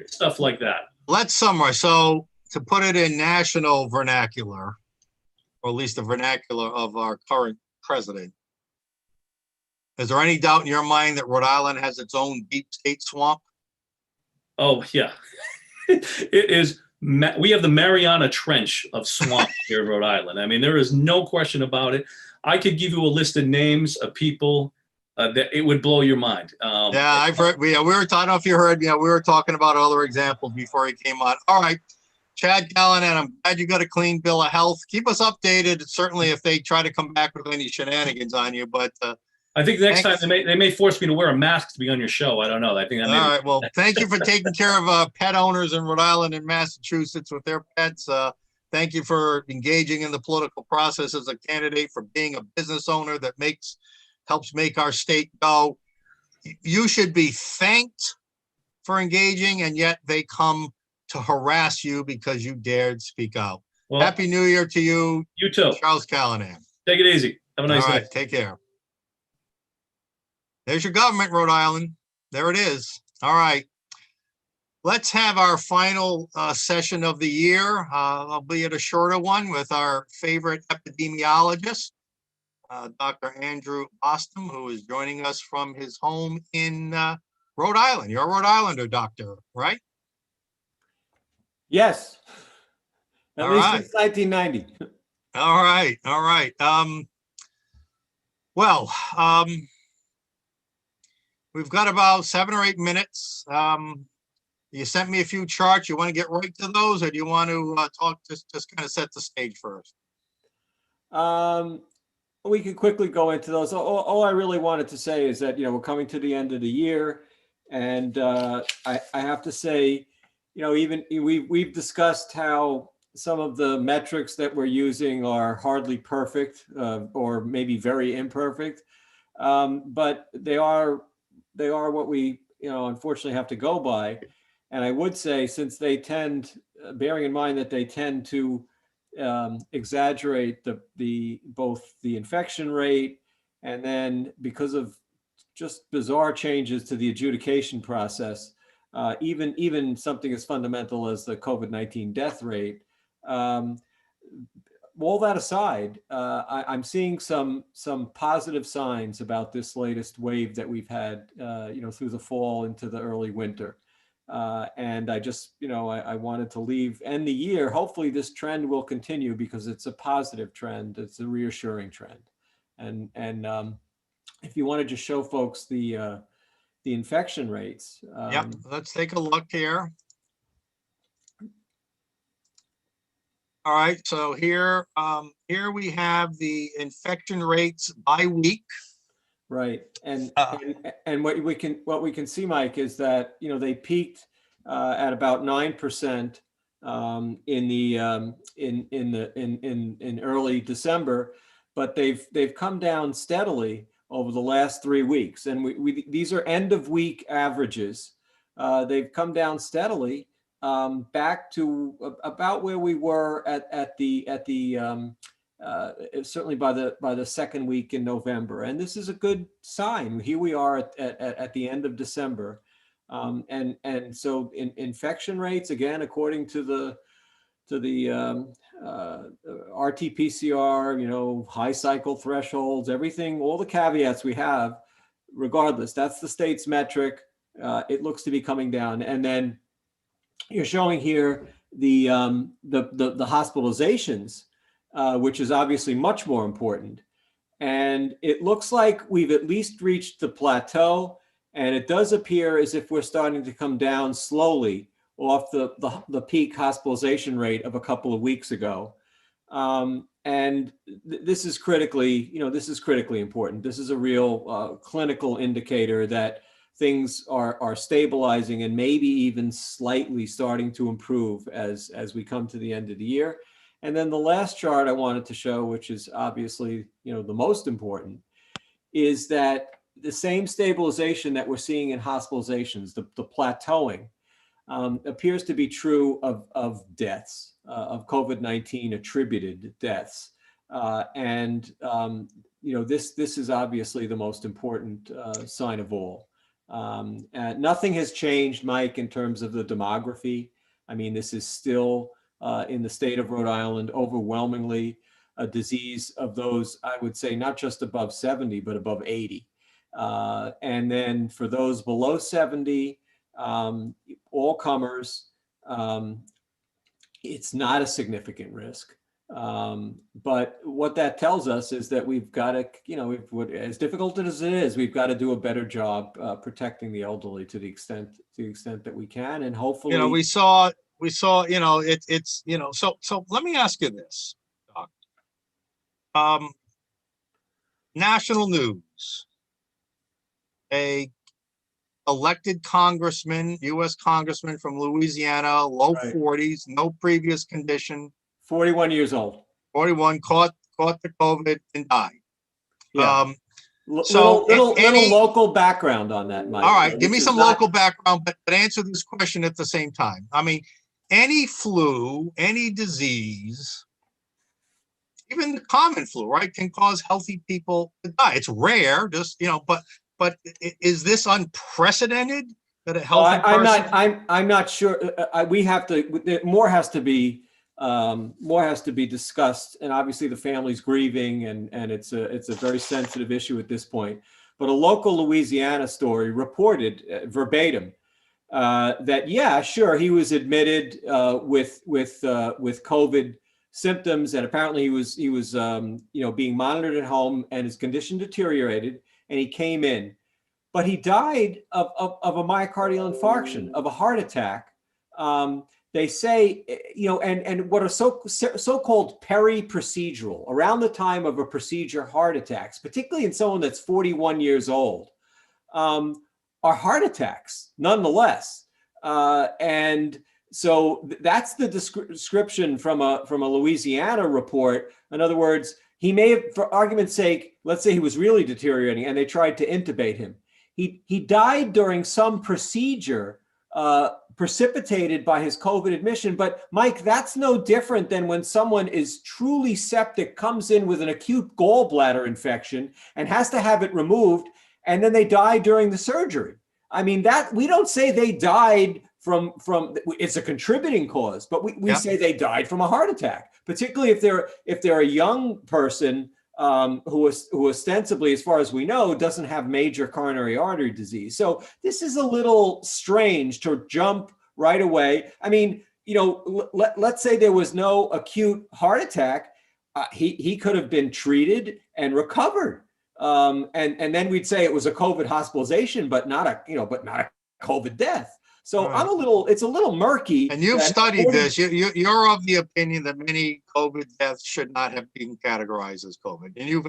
stuff like that. Let's summarize. So to put it in national vernacular, or at least the vernacular of our current president, is there any doubt in your mind that Rhode Island has its own deep state swamp? Oh, yeah. It is. We have the Mariana Trench of swamp here in Rhode Island. I mean, there is no question about it. I could give you a list of names of people that it would blow your mind. Yeah, I've heard. I don't know if you heard. Yeah, we were talking about other examples before he came on. All right, Chad Callahan, I'm glad you got a clean bill of health. Keep us updated. Certainly, if they try to come back with any shenanigans on you, but I think the next thanks. time they may force me to wear a mask to be on your show. I don't know. I think that All right. Well, thank you for taking care of pet owners in Rhode Island and Massachusetts with their pets. Thank you for engaging in the political process as a candidate, for being a business owner that helps make our state go. You should be thanked for engaging, and yet they come to harass you because you dared speak out. Well, Happy New Year to you. You too. Charles Callahan. Take it easy. Have a nice All day. right. Take care. There's your government, Rhode Island. There it is. All right. Let's have our final session of the year, albeit a shorter one, with our favorite epidemiologist, Dr. Andrew Ostom, who is joining us from his home in Rhode Island. You're a Rhode Islander, doctor, right? Yes. At All least right. since 1990. All right. All right. We've got about 7 or 8 minutes. You sent me a few charts. You want to get right to those, or do you want to talk, just kind of set the stage first? We could quickly go into those. All I really wanted to say is that, we're coming to the end of the year, and I have to say, even we've discussed how some of the metrics that we're using are hardly perfect, or maybe very imperfect, but they are what we, unfortunately have to go by. And I would say, since they tend, bearing in mind that they tend to exaggerate both the infection rate, and then because of just bizarre changes to the adjudication process, even something as fundamental as the COVID-19 death rate. All that aside, I'm seeing some positive signs about this latest wave that we've had, through the fall into the early winter. And I just, I wanted to end the year. Hopefully this trend will continue, because it's a positive trend. It's a reassuring trend. And if you want to just show folks the infection rates. Yep, let's take a look here. All right, so here we have the infection rates by week. Right, and what we can see, Mike, is that they peaked at about 9% in early December, but they've come down steadily over the last 3 weeks, and these are end of week averages. They've come down steadily back to about where we were at the certainly by the second week in November, and this is a good sign. Here we are at the end of December, and so infection rates, again, according to the RT-PCR, high cycle thresholds, everything, all the caveats we have. Regardless, that's the state's metric. It looks to be coming down, and then you're showing here the hospitalizations, which is obviously much more important. And it looks like we've at least reached the plateau, and it does appear as if we're starting to come down slowly off the peak hospitalization rate of a couple of weeks ago. And this is critically important. This is a real clinical indicator that things are stabilizing and maybe even slightly starting to improve as we come to the end of the year. And then the last chart I wanted to show, which is obviously, the most important, is that the same stabilization that we're seeing in hospitalizations, the plateauing, appears to be true of deaths, of COVID-19 attributed deaths. This is obviously the most important sign of all. Nothing has changed, Mike, in terms of the demography. I mean, this is still in the state of Rhode Island, overwhelmingly a disease of those, I would say, not just above 70, but above 80. And then for those below 70, all comers, it's not a significant risk. But what that tells us is that we've got to, as difficult as it is, we've got to do a better job protecting the elderly to the extent that we can, and hopefully, we saw, so let me ask you this, Doc. National news, a elected congressman, U.S. congressman from Louisiana, low Right. 40s, no previous condition, 41 years old. 41, caught the COVID and died. Yeah. So little any, local background on that, Mike. all right, give me This some is not- local background, but answer this question at the same time. I mean, any flu, any disease, even the common flu, right, can cause healthy people to die. It's rare, just, but is this unprecedented that a Well, healthy person? I'm not sure. We have to. More has to be discussed, and obviously the family's grieving, and it's a very sensitive issue at this point. But a local Louisiana story reported verbatim that yeah, sure, he was admitted with COVID symptoms, and apparently he was being monitored at home, and his condition deteriorated, and he came in. But he died of a myocardial infarction, of a heart attack. They say, and what are so-called peri-procedural, around the time of a procedure heart attacks, particularly in someone that's 41 years old, are heart attacks nonetheless. And so that's the description from a Louisiana report. In other words, he may have, for argument's sake, let's say he was really deteriorating and they tried to intubate him. He died during some procedure precipitated by his COVID admission. But Mike, that's no different than when someone is truly septic, comes in with an acute gallbladder infection and has to have it removed, and then they die during the surgery. I mean, that we don't say they died from it's a contributing cause, but we say they died from a heart attack, particularly if they're a young person who ostensibly, as far as we know, doesn't have major coronary artery disease. So this is a little strange to jump right away. I mean, let's say there was no acute heart attack. He could have been treated and recovered. And then we'd say it was a COVID hospitalization, but not a COVID death. So Right. it's a little murky. And you've studied this. You're of the opinion that many COVID deaths should not have been categorized as COVID. And you've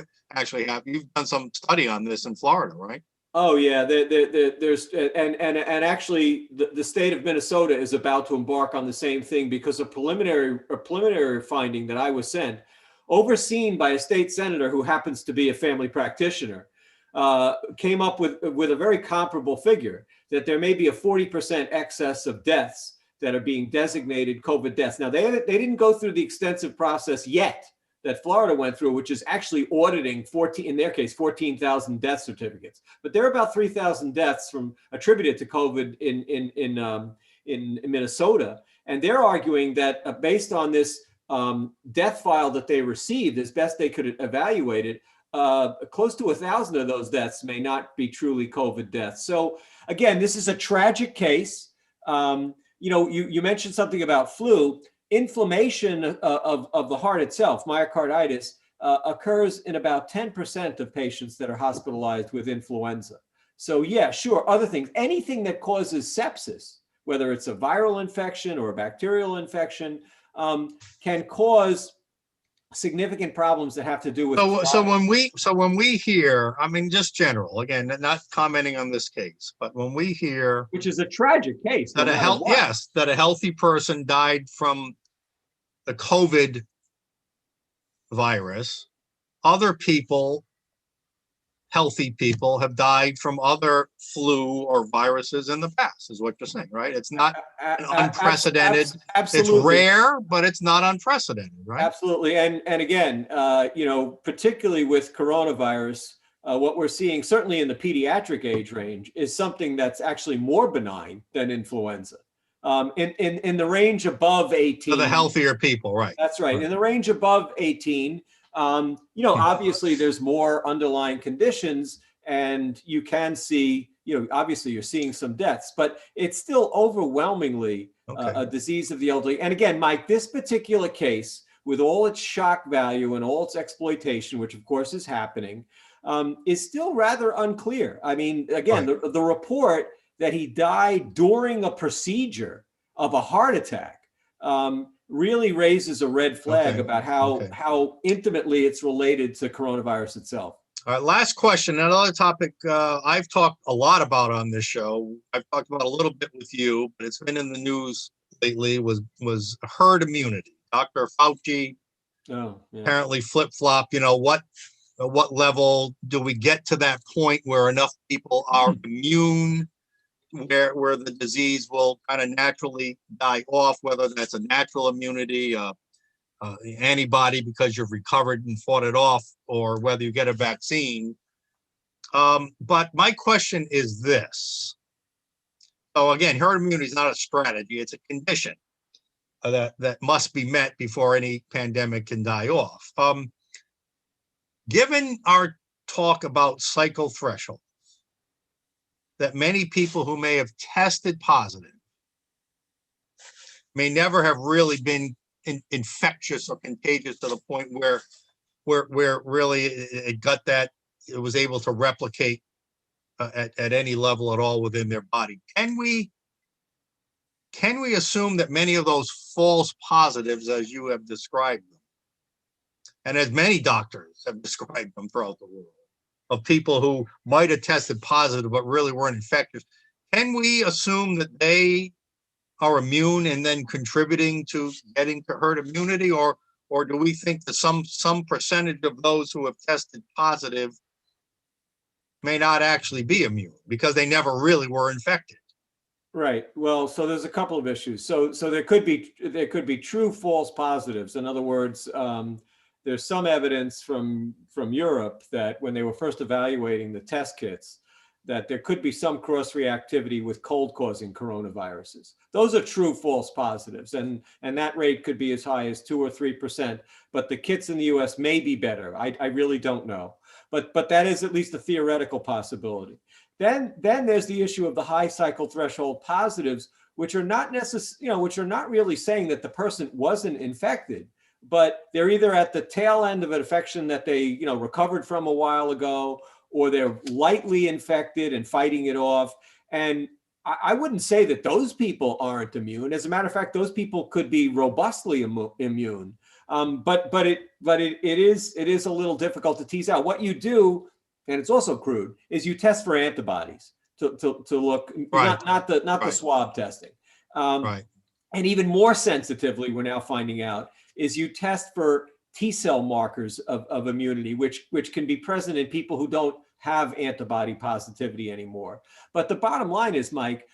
done some study on this in Florida, right? Oh yeah, there's and actually the state of Minnesota is about to embark on the same thing, because a preliminary finding that I was sent, overseen by a state senator who happens to be a family practitioner, came up with a very comparable figure, that there may be a 40% excess of deaths that are being designated COVID deaths. Now, they didn't go through the extensive process yet that Florida went through, which is actually auditing 14,000 death certificates. But there are about 3,000 deaths attributed to COVID in Minnesota. And they're arguing that based on this death file that they received, as best they could evaluate it, close to 1,000 of those deaths may not be truly COVID deaths. So again, this is a tragic case. You mentioned something about flu. Inflammation of the heart itself, myocarditis, occurs in about 10% of patients that are hospitalized with influenza. So yeah, sure, other things, anything that causes sepsis, whether it's a viral infection or a bacterial infection, can cause significant problems that have to do with. So when we hear, I mean, just general, again, not commenting on this case, but when we hear, which is a tragic case, that that a healthy person died from the COVID virus, other people, healthy people, have died from other flu or viruses in the past, is what you're saying, right? It's not unprecedented. Absolutely. It's rare, but it's not unprecedented, right? Absolutely. And again, particularly with coronavirus, what we're seeing, certainly in the pediatric age range, is something that's actually more benign than influenza. In the range above 18. For the healthier people, right? That's right. Right. In the range above 18, obviously there's more underlying conditions, and you can see, obviously you're seeing some deaths, but it's still overwhelmingly a disease of the elderly. And again, Mike, this particular case, with all its shock value and all its exploitation, which of course is happening, is still rather unclear. I mean, again, Right. the report that he died during a procedure of a heart attack really raises a red flag about how intimately it's related to coronavirus itself. All right, last question. Another topic I've talked a lot about on this show. I've talked about a little bit with you, but it's been in the news lately. Was herd immunity. Dr. Fauci apparently flip-flop. What level do we get to that point where enough people are immune, where the disease will kind of naturally die off, whether that's a natural immunity, antibody because you've recovered and fought it off, or whether you get a vaccine. But my question is this. So again, herd immunity is not a strategy, it's a condition that must be met before any pandemic can die off. Given our talk about cycle thresholds, that many people who may have tested positive may never have really been infectious or contagious to the point where really it was able to replicate at any level at all within their body. Can we assume that many of those false positives, as you have described them, and as many doctors have described them throughout the world, of people who might have tested positive but really weren't infectious, can we assume that they are immune and then contributing to getting to herd immunity, or do we think that some percentage of those who have tested positive may not actually be immune because they never really were infected? Right. Well, so there's a couple of issues. So there could be true false positives. In other words, there's some evidence from Europe that when they were first evaluating the test kits, that there could be some cross-reactivity with cold-causing coronaviruses. Those are true false positives, and that rate could be as high as 2 or 3%. But the kits in the U.S. may be better. I really don't know, but that is at least a theoretical possibility. Then there's the issue of the high cycle threshold positives, which are not which are not really saying that the person wasn't infected, but they're either at the tail end of an infection that they recovered from a while ago, or they're lightly infected and fighting it off. And I wouldn't say that those people aren't immune. As a matter of fact, those people could be robustly immune. But it is a little difficult to tease out. What you do, and it's also crude, is you test for antibodies to look, right. not the right. swab testing. Right. And even more sensitively, we're now finding out, is you test for T cell markers of immunity, which can be present in people who don't have antibody positivity anymore. But the bottom line is, Mike,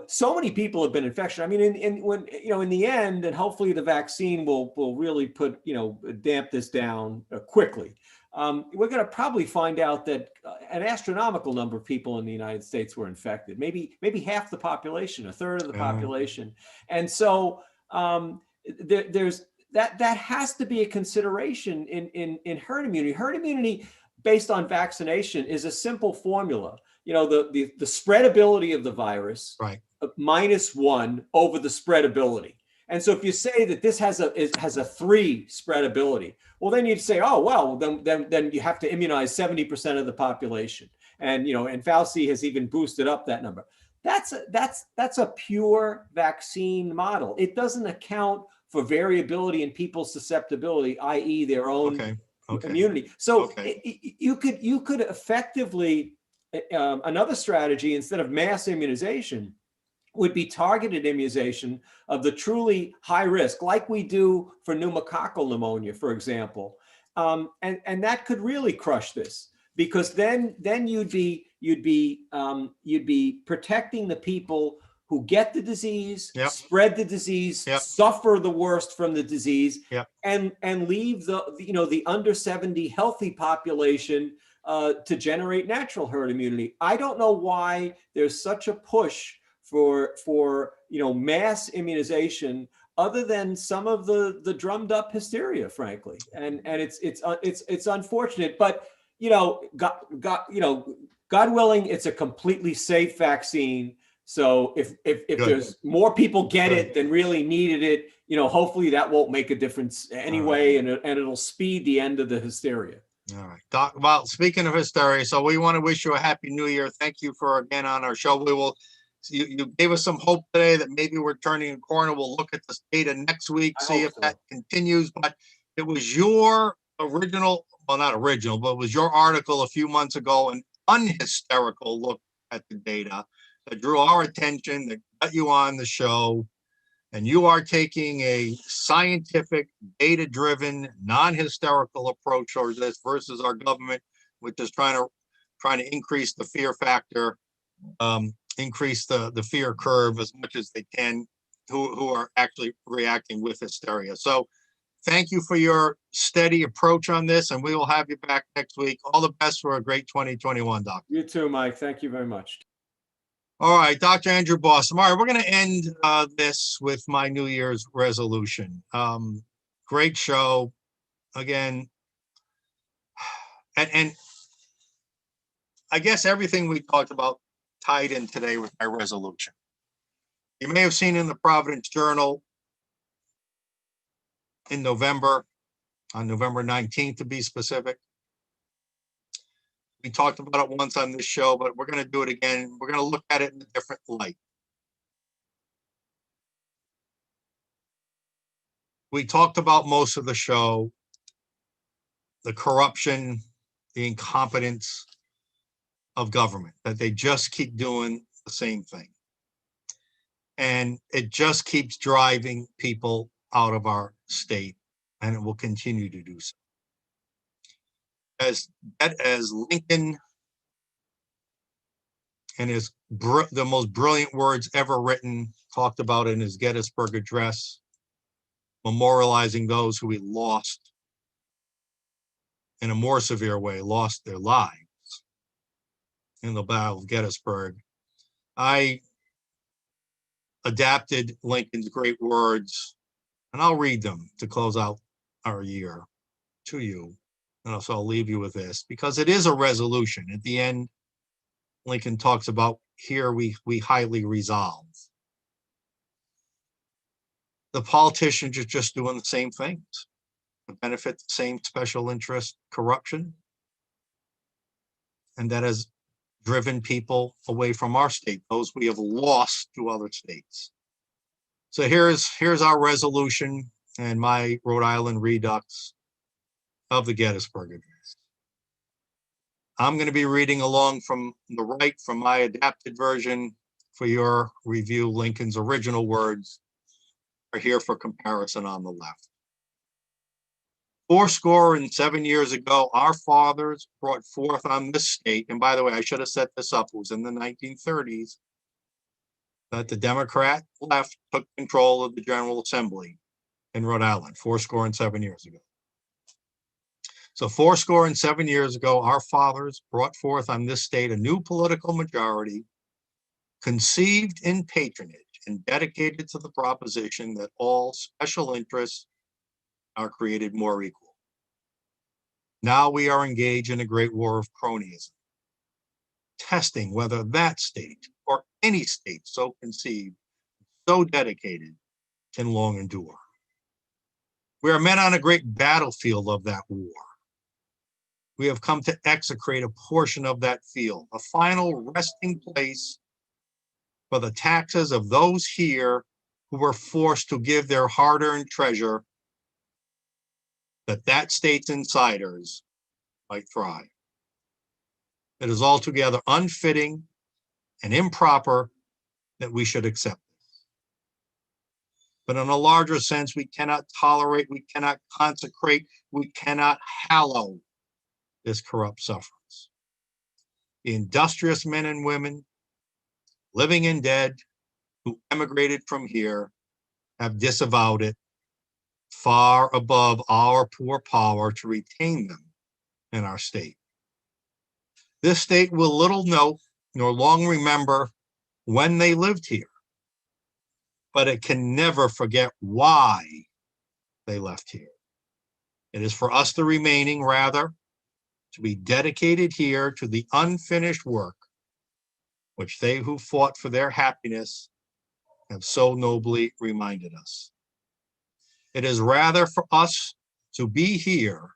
so many people have been infected. I mean, in the end, and hopefully the vaccine will really damp this down quickly. We're going to probably find out that an astronomical number of people in the United States were infected, maybe half the population, a third of the population. And so there's that has to be a consideration in herd immunity. Herd immunity based on vaccination is a simple formula. The spreadability of the virus, right, -1 over the spreadability. And so if you say that this has a 3 spreadability, well, then you'd say, oh, well, then you have to immunize 70% of the population. And and Fauci has even boosted up that number. That's a pure vaccine model. It doesn't account for variability in people's susceptibility, i.e. their own immunity. So you could effectively, another strategy instead of mass immunization would be targeted immunization of the truly high risk, like we do for pneumococcal pneumonia, for example. And that could really crush this, because then you'd be protecting the people who get the disease, spread the disease, suffer the worst from the disease, and leave the under 70 healthy population to generate natural herd immunity. I don't know why there's such a push for mass immunization, other than some of the drummed up hysteria, frankly. And it's unfortunate, but God willing, it's a completely safe vaccine. So if there's more people get it than really needed it, hopefully that won't make a difference anyway, and it'll speed the end of the hysteria. All right, Doc. Well, speaking of hysteria, so we want to wish you a happy new year. Thank you for again on our show. We will. You gave us some hope today that maybe we're turning a corner. We'll look at this data next week, see if that continues. But it was your original, well, not original, but it was your article a few months ago, an unhysterical look at the data that drew our attention, that got you on the show. And you are taking a scientific, data-driven, non-hysterical approach towards this versus our government, which is trying to increase the fear factor, increase the fear curve as much as they can, who are actually reacting with hysteria. So thank you for your steady approach on this, and we will have you back next week. All the best for a great 2021, Doc. You too, Mike. Thank you very much. All right, Dr. Andrew Bossum. All right, we're going to end this with my New Year's resolution. Great show. Again, and I guess everything we talked about tied in today with my resolution. You may have seen in the Providence Journal in November, on November 19th to be specific. We talked about it once on this show, but we're going to do it again. We're going to look at it in a different light. We talked about most of the show, the corruption, the incompetence of government, that they just keep doing the same thing. And it just keeps driving people out of our state, and it will continue to do so. As Lincoln, and the most brilliant words ever written, talked about in his Gettysburg Address, memorializing those who he lost in a more severe way, lost their lives in the Battle of Gettysburg. I adapted Lincoln's great words, and I'll read them to close out our year to you. And so I'll leave you with this, because it is a resolution. At the end, Lincoln talks about, here we highly resolve. The politicians are just doing the same things to benefit the same special interest corruption. And that has driven people away from our state, those we have lost to other states. So here's our resolution and my Rhode Island redux of the Gettysburg Address. I'm going to be reading along from the right, from my adapted version. For your review, Lincoln's original words are here for comparison on the left. 77 years ago, our fathers brought forth on this state, and by the way, I should have set this up, it was in the 1930s, that the Democrat left took control of the General Assembly in Rhode Island, 77 years ago. So 77 years ago, our fathers brought forth on this state a new political majority, conceived in patronage and dedicated to the proposition that all special interests are created more equal. Now we are engaged in a great war of cronyism, testing whether that state or any state so conceived, so dedicated, can long endure. We are men on a great battlefield of that war. We have come to execrate a portion of that field, a final resting place for the taxes of those here who were forced to give their hard-earned treasure that state's insiders might thrive. It is altogether unfitting and improper that we should accept this. But in a larger sense, we cannot tolerate, we cannot consecrate, we cannot hallow this corrupt sufferance. The industrious men and women, living and dead, who emigrated from here, have disavowed it, far above our poor power to retain them in our state. This state will little note nor long remember when they lived here, but it can never forget why they left here. It is for us, the remaining, rather, to be dedicated here to the unfinished work which they who fought for their happiness have so nobly reminded us. It is rather for us to be here,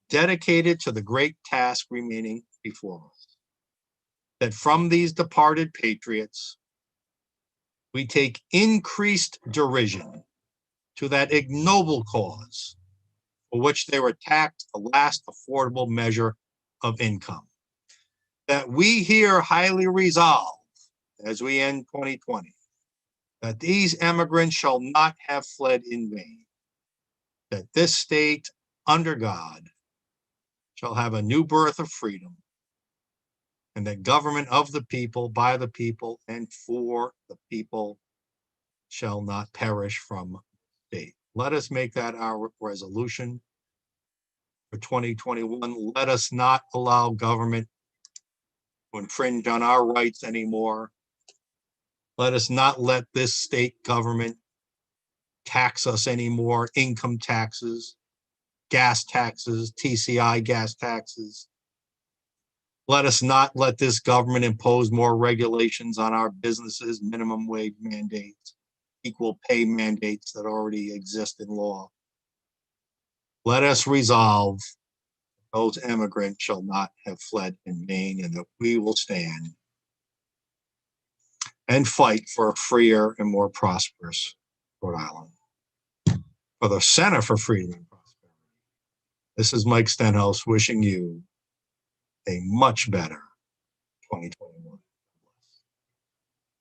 dedicated to the great task remaining before us, that from these departed patriots, we take increased derision to that ignoble cause for which they were taxed the last affordable measure of income. That we here highly resolve, as we end 2020, that these emigrants shall not have fled in vain, that this state, under God, shall have a new birth of freedom, and that government of the people, by the people, and for the people shall not perish from the state. Let us make that our resolution for 2021. Let us not allow government to infringe on our rights anymore. Let us not let this state government tax us anymore, income taxes, gas taxes, TCI gas taxes. Let us not let this government impose more regulations on our businesses, minimum wage mandates, equal pay mandates that already exist in law. Let us resolve those immigrants shall not have fled in vain, and that we will stand and fight for a freer and more prosperous Rhode Island. For the Center for Freedom and Prosperity, this is Mike Stenhouse wishing you a much better 2020.